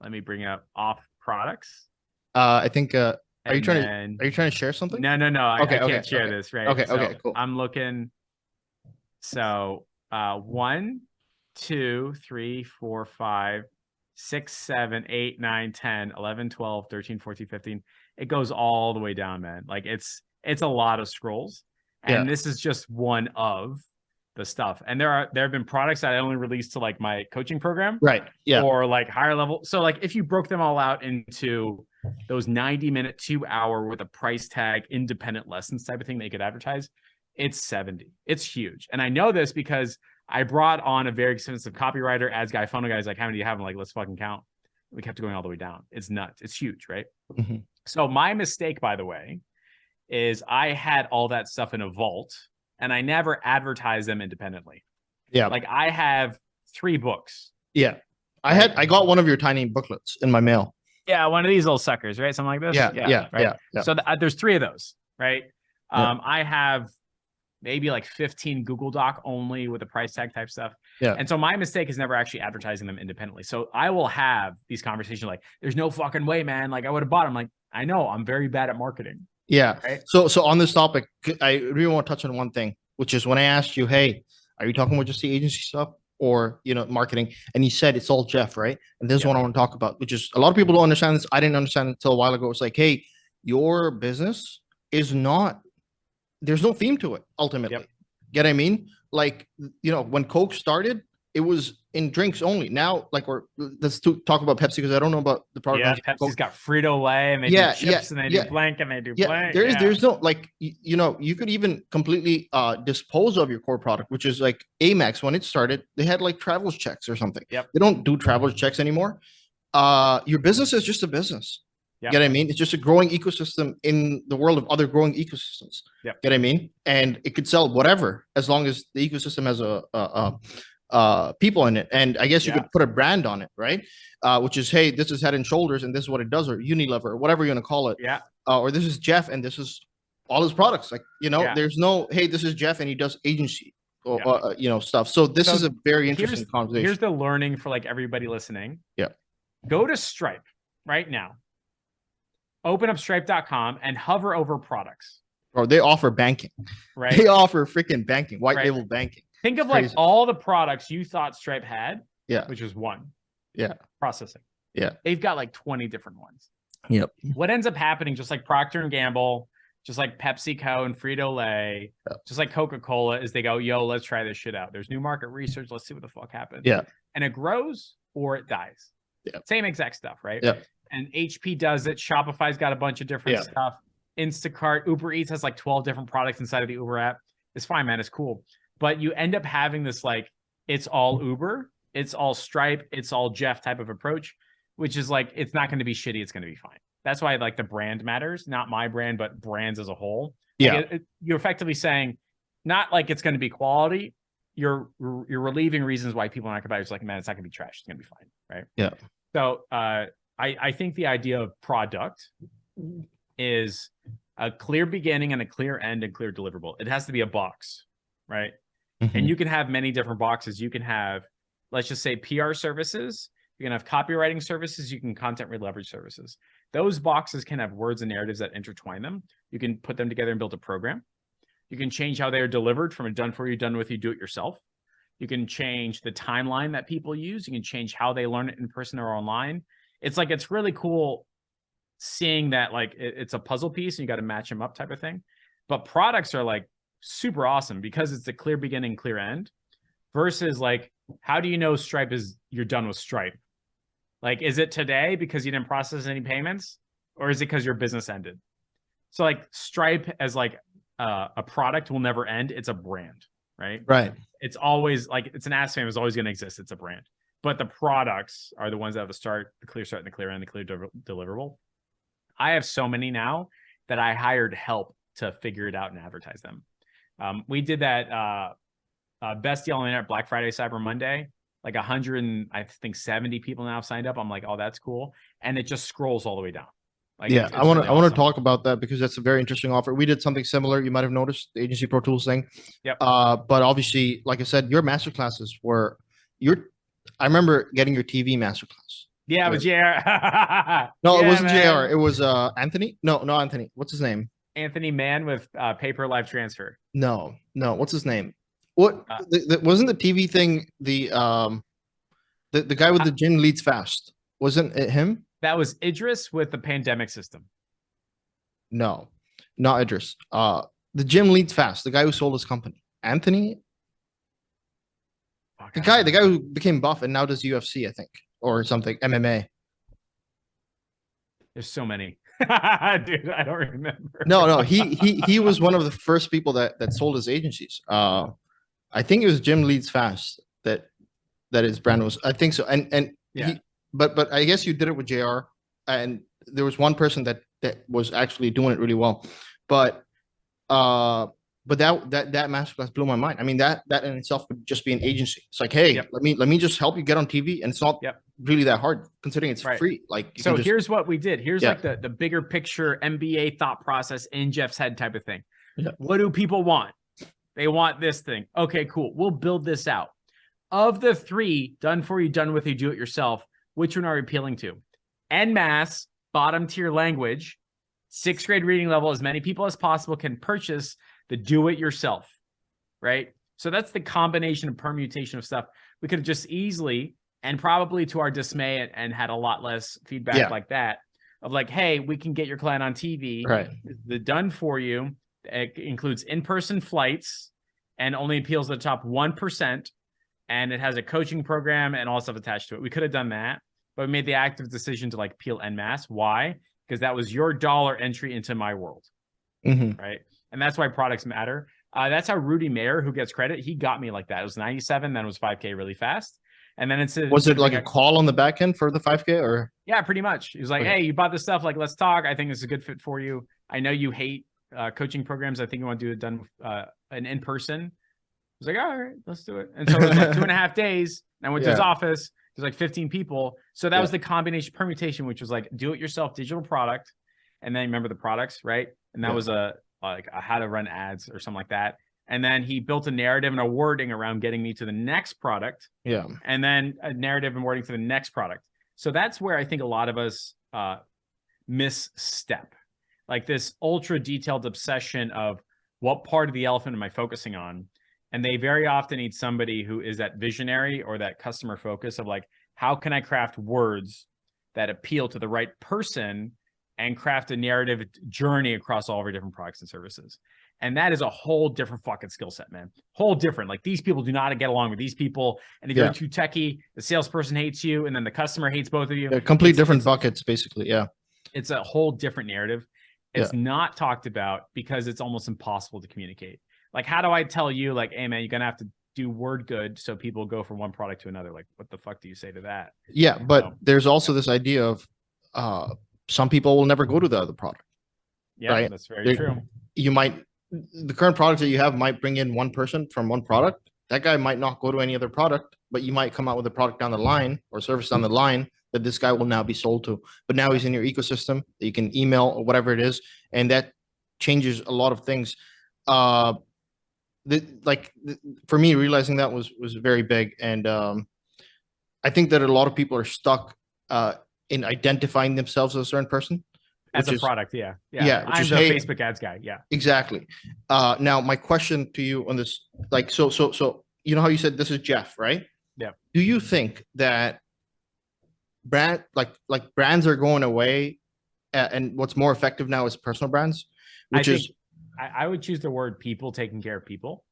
let me bring up off products. I think. Are you And trying to then Are you trying to share something? no, I Okay, can't share okay, this, right? So cool. I'm looking. So 1, 2, 3, 4, 5, 6, 7, 8, 9, 10, 11, 12, 13, 14, 15. It goes all the way down, man. Like it's a lot of scrolls. Yeah, And this is just one of the stuff. And there have been products that I only released to like my coaching program right. Yeah, or like higher level. So like if you broke them all out into those 90-minute, 2 hour with a price tag, independent lessons type of thing that you could advertise, it's 70. It's huge. And I know this because I brought on a very expensive copywriter, ads guy, funnel guy. He's like, how many do you have? I'm like, let's fucking count. We kept going all the way down. It's nuts. It's huge, right? hmm So my mistake, by the way, is I had all that stuff in a vault and I never advertised them independently. yeah, Like I have 3 books, yeah. right? I got one of your tiny booklets in my mail. Yeah, one of these little suckers, right? Something like this. Yeah, right. Yeah. So there's 3 of those, right? Yeah. I have maybe like 15 Google Doc only with the price tag type stuff. Yeah. And so my mistake is never actually advertising them independently. So I will have these conversations like, there's no fucking way, man. Like I would have bought them. Like, I know I'm very bad at marketing. Yeah. Right. So on this topic, I really want to touch on one thing, which is when I asked you, hey, are you talking about just the agency stuff or marketing? And you said it's all Jeff, right? And this is what I want to talk about, which is a lot of people don't understand this. I didn't understand it until a while ago. It's like, hey, your business is not, there's no theme to it ultimately. Yep. Get what I mean? Like, when Coke started, it was in drinks only. Now, like, let's talk about Pepsi because I don't know about the product. Yeah, Pepsi's got Frito Lay and they do chips and they do blank and they do blank. There's no like you could even completely dispose of your core product, which is like Amex. When it started, they had like travelers checks or something. Yep. They don't do travelers checks anymore. Your business is just a business. Yep. Get what I mean? It's just a growing ecosystem in the world of other growing ecosystems. Yep. Get what I mean? And it could sell whatever as long as the ecosystem has people in it. And I guess you could put a brand on it, right? Which is, hey, this is Head and Shoulders and this is what it does, or Unilever, or whatever you're gonna call it. Yeah. Or this is Jeff and this is all his products. Like, there's no, hey, this is Jeff and he does agency or stuff. So this is a very interesting conversation. Here's the learning for like everybody listening. Yeah. Go to Stripe right now. Open up stripe.com and hover over products. Or they offer banking. Right. They offer freaking banking, white label banking. Think of like all the products you thought Stripe had. Yeah. Which is one. Yeah. Processing. Yeah. They've got like 20 different ones. Yep. What ends up happening, just like Procter and Gamble, just like PepsiCo and Frito-Lay, just like Coca-Cola, is they go, yo, let's try this shit out. There's new market research. Let's see what the fuck happens. Yeah. And it grows or it dies. Yeah. Same exact stuff, right? Yeah. And HP does it. Shopify's got a bunch of different stuff. Instacart, Uber Eats has like 12 different products inside of the Uber app. It's fine, man. It's cool. But you end up having this like, it's all Uber, it's all Stripe, it's all Jeff type of approach, which is like, it's not going to be shitty. It's going to be fine. That's why like the brand matters, not my brand, but brands as a whole. Yeah. Like you're effectively saying, not like it's going to be quality. You're relieving reasons why people are not going to buy it. It's like, man, it's not going to be trash. It's going to be fine. Right. Yeah. So, I think the idea of product is a clear beginning and a clear end and clear deliverable. It has to be a box, right? Mm-hmm. And you can have many different boxes. You can have, let's just say, PR services. You can have copywriting services. You can content leverage services. Those boxes can have words and narratives that intertwine them. You can put them together and build a program. You can change how they are delivered from a done for you, done with you, do it yourself. You can change the timeline that people use. You can change how they learn it in person or online. It's like, it's really cool seeing that, like, it's a puzzle piece and you got to match them up type of thing. But products are like super awesome because it's a clear beginning, clear end, versus like, how do you know Stripe is, you're done with Stripe? Like, is it today because you didn't process any payments, or is it because your business ended? So like Stripe as like a product will never end. It's a brand, right? Right. It's always like, it's an ass fam is always going to exist. It's a brand, but the products are the ones that have the start, the clear start and the clear end, the clear deliverable. I have so many now that I hired help to figure it out and advertise them. We did that best deal on the internet Black Friday, Cyber Monday. Like 100 and I think 70 people now have signed up. I'm like, oh, that's cool. And it just scrolls all the way down. Like, yeah, it's I want to really I want awesome. to talk about that because that's a very interesting offer. We did something similar. You might have noticed the Agency Pro Tools thing. Yep. But obviously, like I said, your master classes were your. I remember getting your TV masterclass. Yeah, but yeah. No, it Yeah, wasn't JR. man. It was Anthony. No, no Anthony. What's his name? Anthony Mann with Paper Live Transfer. No, no. What's his name? What wasn't the TV thing the guy with the gym leads fast? Wasn't it him? That was Idris with the pandemic system. No, not Idris. The gym leads fast. The guy who sold his company, Anthony. Fuck, The guy who became buff and now does UFC, I think, or something, MMA. There's so many. Dude, I don't remember. No, no, he was one of the first people that sold his agencies. I think it was Jim Leads Fast that his brand was. I think so. And Yeah. but I guess you did it with JR, and there was one person that was actually doing it really well. But that masterclass blew my mind. I mean, that in itself would just be an agency. It's like, hey, Yep. let me just help you get on TV, and it's not Yep. really that hard considering it's Right. free. Like, So here's what we did. Here's Yeah. like the bigger picture MBA thought process in Jeff's head type of thing. Yeah. What do people want? They want this thing. Okay, cool. We'll build this out. Of the three, done for you, done with you, do it yourself, which one are we appealing to? En masse, bottom tier language, 6th grade reading level, as many people as possible can purchase the do it yourself, right? So that's the combination and permutation of stuff. We could have just easily, and probably to our dismay, and had a lot less feedback like that, of like, hey, we can get your client on TV. Right. The done for you, it includes in-person flights and only appeals to the top 1%. And it has a coaching program and all stuff attached to it. We could have done that, but we made the active decision to like peel en masse. Why? Because that was your dollar entry into my world. Right. And that's why products matter. That's how Rudy Mayer, who gets credit, he got me like that. It was 97, then it was 5K really fast. And then was it like a call on the back end for the 5K or? Yeah, pretty much. He was like, hey, you bought this stuff. Like, let's talk. I think it's a good fit for you. I know you hate coaching programs. I think you want to do it done with an in-person. I was like, all right, let's do it. And so it was like 2.5 days. And I went to his office. There's like 15 people. So that was the combination permutation, which was like do it yourself digital product. And then remember the products, right? And that was a how to run ads or something like that. And then he built a narrative and a wording around getting me to the next product. Yeah. And then a narrative and wording for the next product. So that's where I think a lot of us misstep. Like this ultra detailed obsession of what part of the elephant am I focusing on? And they very often need somebody who is that visionary or that customer focus of like, how can I craft words that appeal to the right person and craft a narrative journey across all of our different products and services? And that is a whole different fucking skill set, man. Whole different. Like these people do not get along with these people. And if you're too techie, the salesperson hates you and then the customer hates both of you. They're complete different buckets, basically. Yeah. It's a whole different narrative. It's not talked about because it's almost impossible to communicate. Like, how do I tell you, like, hey, man, you're going to have to do word good so people go from one product to another? Like, what the fuck do you say to that? Yeah, but there's also this idea of some people will never go to the other product. Yeah, right? That's very true. You might, the current product that you have might bring in one person from one product. That guy might not go to any other product, but you might come out with a product down the line or service down the line that this guy will now be sold to. But now he's in your ecosystem that you can email or whatever it is. And that changes a lot of things. For me, realizing that was very big. And I think that a lot of people are stuck in identifying themselves as a certain person, As which a is product, yeah. which I'm is, the hey, Facebook ads guy. Yeah. exactly. Now my question to you on this, like, so you know how you said this is Jeff, right? Yeah. Do you think that brands are going away, and what's more effective now is personal brands, I which think is I would choose the word people taking care of people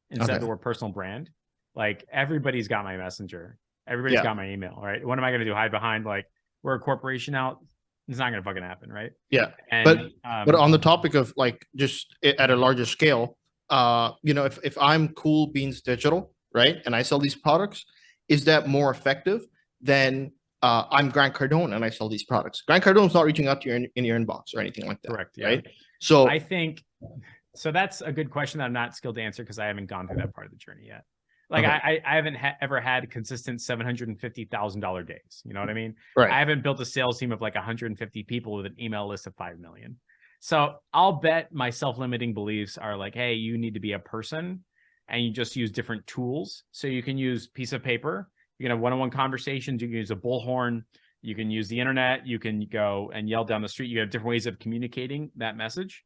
instead of okay. the word personal brand. Like everybody's got my messenger. Everybody's Yeah, got my email, right? What am I going to do? Hide behind like we're a corporation now? It's not going to fucking happen, right? yeah. And But on the topic of like just at a larger scale, if I'm Cool Beans Digital, right, and I sell these products, is that more effective than I'm Grant Cardone and I sell these products? Grant Cardone's not reaching out to you in your inbox or anything like that, correct, yeah. right? So I think so. That's a good question that I'm not skilled to answer because I haven't gone through that part of the journey yet. Like okay, I haven't ever had consistent $750,000 days. You know what I mean? right, I haven't built a sales team of like 150 people with an email list of 5 million. So I'll bet my self-limiting beliefs are like, hey, you need to be a person and you just use different tools. So you can use piece of paper, you can have one-on-one conversations, you can use a bullhorn, you can use the internet, you can go and yell down the street. You have different ways of communicating that message.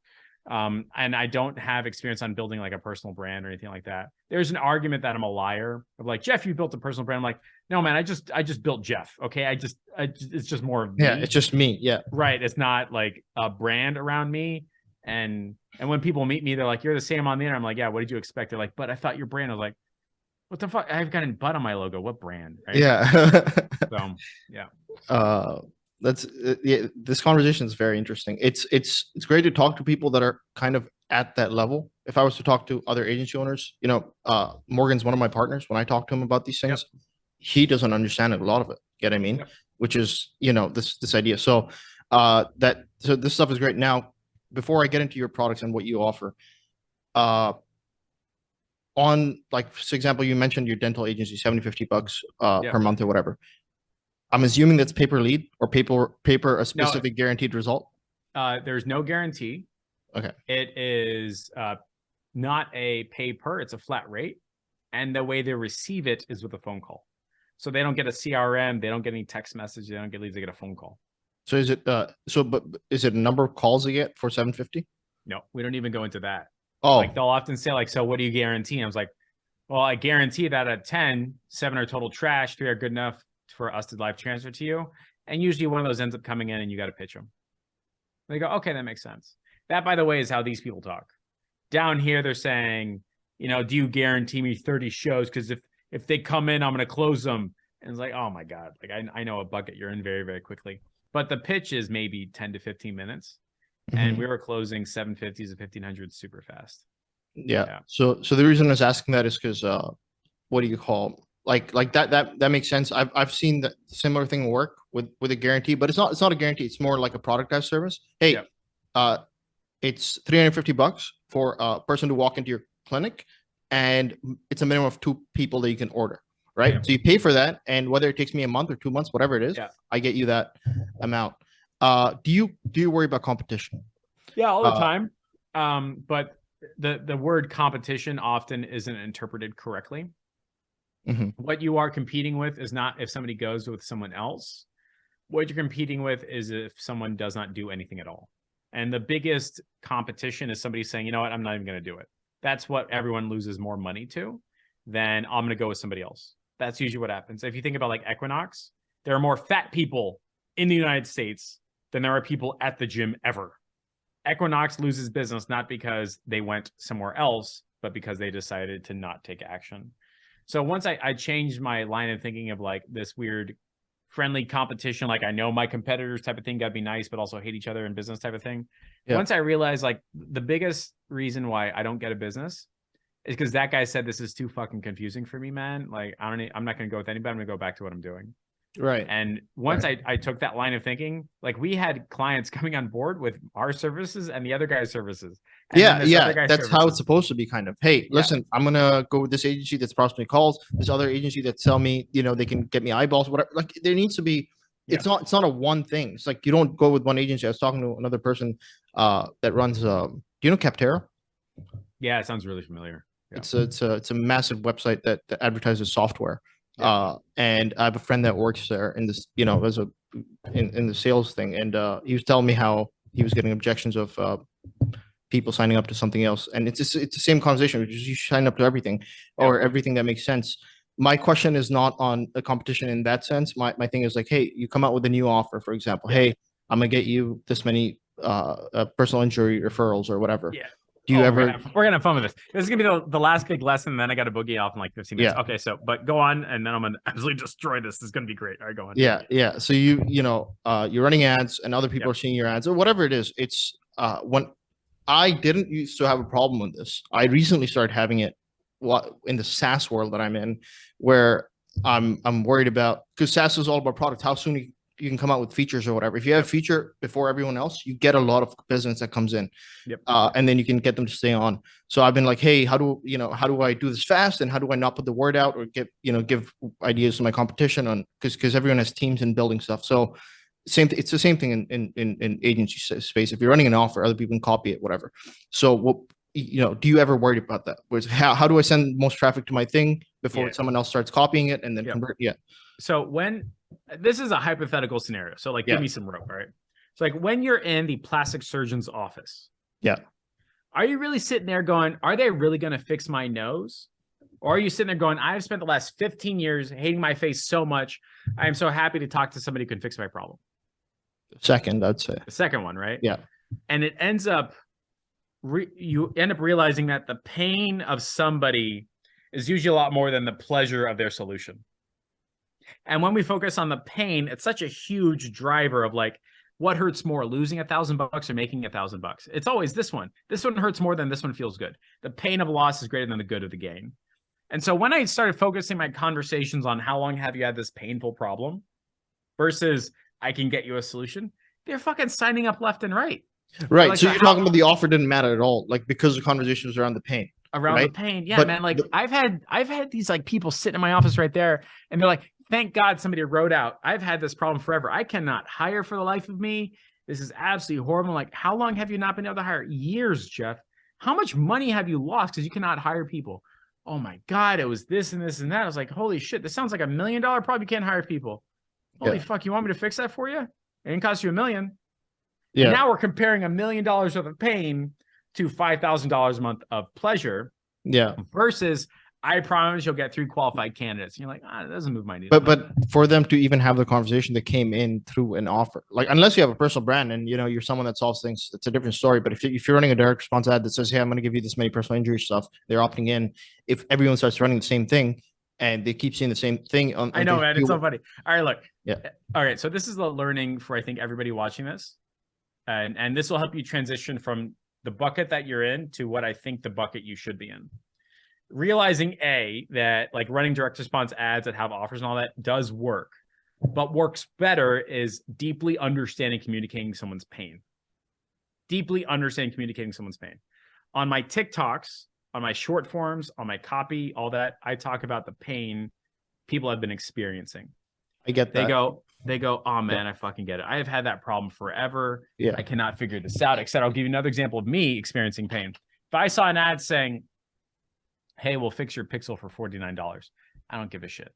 And I don't have experience on building like a personal brand or anything like that. There's an argument that I'm a liar of like, Jeff, you built a personal brand. I'm like, no, man, I just built Jeff. Okay. It's just more of yeah, me. it's just me, yeah, Right. It's not like a brand around me. And when people meet me, they're like, you're the same on the internet. I'm like, yeah, what did you expect? They're like, but I thought your brand. I was like, what the fuck? I've got a butt on my logo. What brand? Right. yeah. So yeah. uh that's yeah, this conversation is very interesting. It's great to talk to people that are kind of at that level. If I was to talk to other agency owners, Morgan's one of my partners. When I talk to him about these Yep. things, he doesn't understand a lot of it. Get what I mean? Yep. Which is, this idea. So this stuff is great. Now, before I get into your products and what you offer, uh on, like, for example, you mentioned your dental agency, 70-50 bucks Yep. per month or whatever. I'm assuming that's paper lead or paper a No, specific guaranteed result. there's no guarantee. Okay. It is not a pay per, it's a flat rate. And the way they receive it is with a phone call. So they don't get a CRM, they don't get any text message, they don't get leads, they get a phone call. So but is it a number of calls they get for 750? No, we don't even go into that. Oh, Like they'll often say, like, so what do you guarantee? And I was like, well, I guarantee that at 10, 7 are total trash, 3 are good enough for us to live transfer to you. And usually one of those ends up coming in and you got to pitch them. They go, okay, that makes sense. That, by the way, is how these people talk. Down here, they're saying, do you guarantee me 30 shows? Because if they come in, I'm going to close them. And it's like, oh my God, like I know a bucket you're in very, very quickly. But the pitch is maybe 10 to 15 minutes. And we were closing 750s to 1500s super fast. Yeah. So the reason I was asking that is because what do you call, like that makes sense. I've seen that similar thing work with a guarantee, but it's not a guarantee. It's more like a productized service. Hey, it's 350 bucks for a person to walk into your clinic, and it's a minimum of 2 people that you can order. Right. Yeah. So you pay for that, and whether it takes me a month or 2 months, whatever it is, I get you that amount. Do you worry about competition? Yeah, all the time. But the word competition often isn't interpreted correctly. What you are competing with is not if somebody goes with someone else. What you're competing with is if someone does not do anything at all. And the biggest competition is somebody saying, you know what, I'm not even going to do it. That's what everyone loses more money to than I'm going to go with somebody else. That's usually what happens. If you think about like Equinox, there are more fat people in the United States than there are people at the gym ever. Equinox loses business not because they went somewhere else, but because they decided to not take action. So once I changed my line of thinking of like this weird friendly competition, like I know my competitors type of thing, gotta be nice, but also hate each other in business type of thing. Yeah. Once I realized like the biggest reason why I don't get a business is because that guy said, this is too fucking confusing for me, man. Like I'm not going to go with anybody. I'm going to go back to what I'm doing. Right. And once I took that line of thinking, like we had clients coming on board with our services and the other guy's services. And that's how it's supposed to be, kind of. Hey, listen, I'm gonna go with this agency that's prospecting calls, this other agency that sell me, they can get me eyeballs, whatever. Like there needs to be, it's not a one thing. It's like you don't go with one agency. I was talking to another person that runs do you know Capterra? Yeah, it sounds really familiar. Yeah. It's a massive website that advertises software. And I have a friend that works there in this, as a in the sales thing, and he was telling me how he was getting objections of people signing up to something else, and it's the same conversation, which is you sign up to everything or everything that makes sense. My question is not on a competition in that sense. My thing is like, hey, you come out with a new offer, for example. Hey, I'm gonna get you this many personal injury referrals or whatever. Yeah. Do you ever? We're gonna have fun with this. This is gonna be the last big lesson. And then I got to boogie off in like 15 minutes. Yeah. Okay, so but go on, and then I'm gonna absolutely destroy this. This is gonna be great. All right, go on. Yeah. So you're running ads, and other people are seeing your ads or whatever it is. It's when I didn't used to have a problem with this. I recently started having it in the SaaS world that I'm in, where I'm worried about, because SaaS is all about product. How soon you can come out with features or whatever. If you have a feature before everyone else, you get a lot of business that comes in, and then you can get them to stay on. So I've been like, hey, how do I do this fast, and how do I not put the word out or give ideas to my competition on, because everyone has teams and building stuff. So it's the same thing in agency space. If you're running an offer, other people can copy it, whatever. So what, do you ever worry about that? Whereas how do I send most traffic to my thing before someone else starts copying it and then convert? Yeah. So when this is a hypothetical scenario, so like give me some rope, all right? So like when you're in the plastic surgeon's office, are you really sitting there going, are they really going to fix my nose? Or are you sitting there going, I've spent the last 15 years hating my face so much, I am so happy to talk to somebody who can fix my problem? Second, I'd say. The second one, right? Yeah. And it ends up, you end up realizing that the pain of somebody is usually a lot more than the pleasure of their solution. And when we focus on the pain, it's such a huge driver of like, what hurts more, losing $1,000 or making $1,000? It's always this one. This one hurts more than this one feels good. The pain of a loss is greater than the good of the gain. And so when I started focusing my conversations on how long have you had this painful problem versus I can get you a solution, they're fucking signing up left and right. Right. Like, so you're talking about the offer didn't matter at all, like because the conversation was around the pain. Around the pain. Yeah, but, man. Like I've had these like people sit in my office right there and they're like, thank God somebody wrote out, I've had this problem forever. I cannot hire for the life of me. This is absolutely horrible. Like, how long have you not been able to hire? Years, Jeff. How much money have you lost because you cannot hire people? Oh my God, it was this and this and that. I was like, holy shit, this sounds like $1 million problem. You can't hire people. Holy fuck, you want me to fix that for you? It didn't cost you $1 million. Yeah. And now we're comparing $1 million worth of pain to $5,000 a month of pleasure. Yeah. Versus, I promise you'll get 3 qualified candidates. And you're like, it doesn't move my needle. But for them to even have the conversation that came in through an offer, like unless you have a personal brand and you're someone that solves things, it's a different story. But if you're running a direct response ad that says, hey, I'm going to give you this many personal injury stuff, they're opting in. If everyone starts running the same thing and they keep seeing the same thing, I know, man, it's so funny. All right, look. Yeah. All right, so this is the learning for I think everybody watching this, and this will help you transition from the bucket that you're in to what I think the bucket you should be in. Realizing that like running direct response ads that have offers and all that does work, but works better is deeply understanding communicating someone's pain. Deeply understanding communicating someone's pain. On my TikToks, on my short forms, on my copy, all that, I talk about the pain people have been experiencing. I get that. They go, oh man, I fucking get it. I have had that problem forever. Yeah. I cannot figure this out. Except I'll give you another example of me experiencing pain. If I saw an ad saying, hey, we'll fix your pixel for $49, I don't give a shit.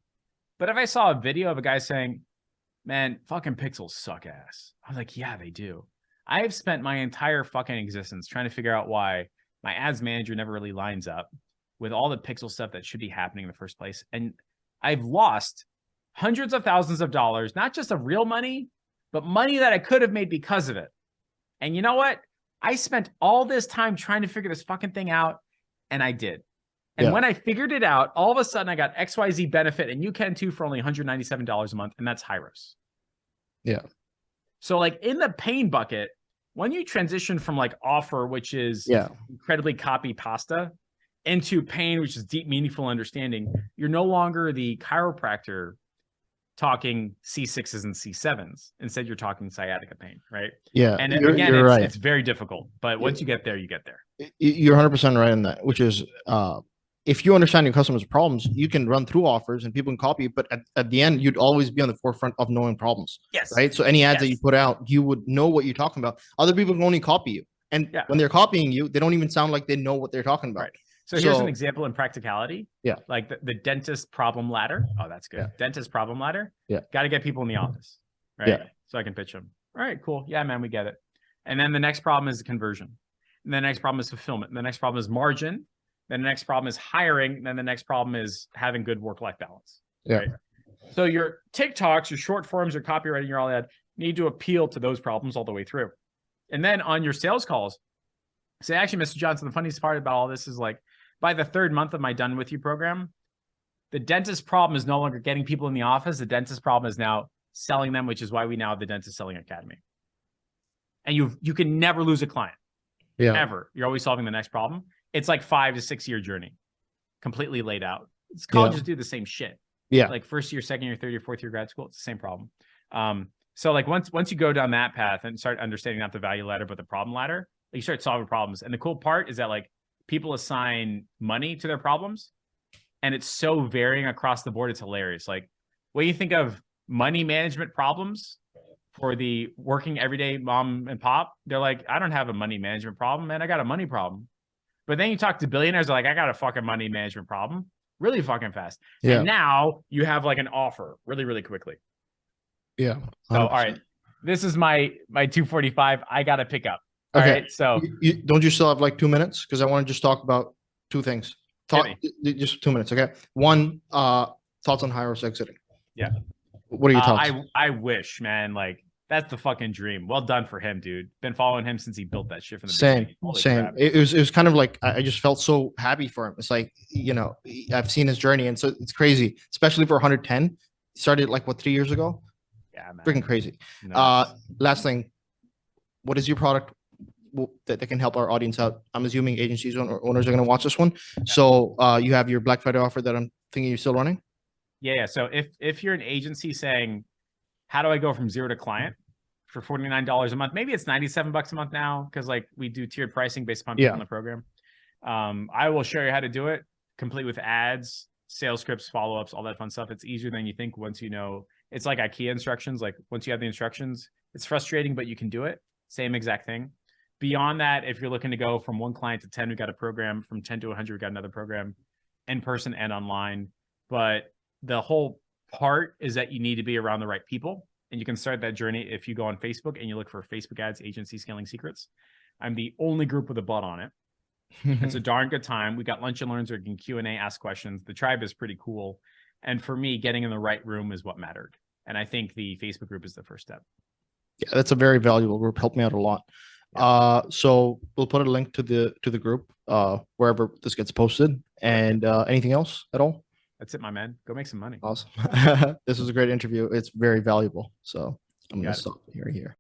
But if I saw a video of a guy saying, man, fucking pixels suck ass, I was like, yeah, they do. I have spent my entire fucking existence trying to figure out why my ads manager never really lines up with all the pixel stuff that should be happening in the first place. And I've lost hundreds of thousands of dollars, not just of real money, but money that I could have made because of it. And you know what? I spent all this time trying to figure this fucking thing out, and I did. And when I figured it out, all of a sudden I got XYZ benefit, and you can too for only $197 a month, and that's Hyros. Yeah. So like in the pain bucket, when you transition from like offer, which is incredibly copy pasta, into pain, which is deep, meaningful understanding, you're no longer the chiropractor talking C6s and C7s. Instead, you're talking sciatica pain, right? Yeah. And again, it's very difficult, but once you get there, you get there. You're 100% right in that, which is if you understand your customers' problems, you can run through offers and people can copy, but at the end, you'd always be on the forefront of knowing problems. Yes. Right. So any ads that you put out, you would know what you're talking about. Other people can only copy you. And when they're copying you, they don't even sound like they know what they're talking about. Right. So here's an example in practicality. Yeah. Like the dentist problem ladder. Oh, that's good. Yeah. Dentist problem ladder. Yeah. Got to get people in the office, right? Yeah. So I can pitch them. All right, cool. Yeah, man, we get it. And then the next problem is conversion. And the next problem is fulfillment. And the next problem is margin. Then the next problem is hiring. And then the next problem is having good work-life balance. Yeah. Right? So your TikToks, your short forms, your copywriting, your all that need to appeal to those problems all the way through. And then on your sales calls, say, actually, Mr. Johnson, the funniest part about all this is like, by the third month of my Done With You program, the dentist problem is no longer getting people in the office. The dentist problem is now selling them, which is why we now have the Dentist Selling Academy. And you can never lose a client. Yeah. Ever. You're always solving the next problem. It's like 5 to 6 year journey, completely laid out. Colleges do the same shit. Yeah. Like first year, second year, third year, fourth year grad school, it's the same problem. So like once you go down that path and start understanding not the value ladder, but the problem ladder, you start solving problems. And the cool part is that like people assign money to their problems, and it's so varying across the board. It's hilarious. Like when you think of money management problems for the working everyday mom and pop, they're like, I don't have a money management problem, man. I got a money problem. But then you talk to billionaires, they're like, I got a fucking money management problem really fucking fast. Yeah. And now you have like an offer really, really quickly. Yeah. 100%. So, all right, this is my 2:45. I got to pick up. Okay. All right. So don't you still have like 2 minutes? Because I want to just talk about two things. Just 2 minutes. Okay. One, thoughts on Hyros exiting. Yeah. What are your thoughts? I wish, man, like that's the fucking dream. Well done for him, dude. Been following him since he built that shit from the beginning. Same. It was kind of like, I just felt so happy for him. It's like, I've seen his journey, and so it's crazy, especially for 110. He started like 3 years ago. Yeah, man. Freaking crazy. Nice. Last thing, what is your product that can help our audience out? I'm assuming agencies or owners are going to watch this one. Yeah. So you have your Black Friday offer that I'm thinking you're still running. Yeah. So if you're an agency saying, how do I go from 0 to client for $49 a month? Maybe it's $97 a month now, because like we do tiered pricing based upon people in the program. I will show you how to do it, complete with ads, sales scripts, follow-ups, all that fun stuff. It's easier than you think once you know. It's like IKEA instructions. Like once you have the instructions, it's frustrating, but you can do it. Same exact thing. Beyond that, if you're looking to go from 1 client to 10, we got a program. From 10 to 100, we got another program, in person and online. But the whole part is that you need to be around the right people. And you can start that journey if you go on Facebook and you look for Facebook ads, agency scaling secrets. I'm the only group with a bot on it. It's a darn good time. We got lunch and learns, or you can Q&A, ask questions. The tribe is pretty cool. And for me, getting in the right room is what mattered. And I think the Facebook group is the first step. Yeah, that's a very valuable group. Helped me out a lot. Yeah. So we'll put a link to the group wherever this gets posted. And anything else at all? That's it, my man. Go make some money. Awesome. This was a great interview. It's very valuable. So I'm going to stop here.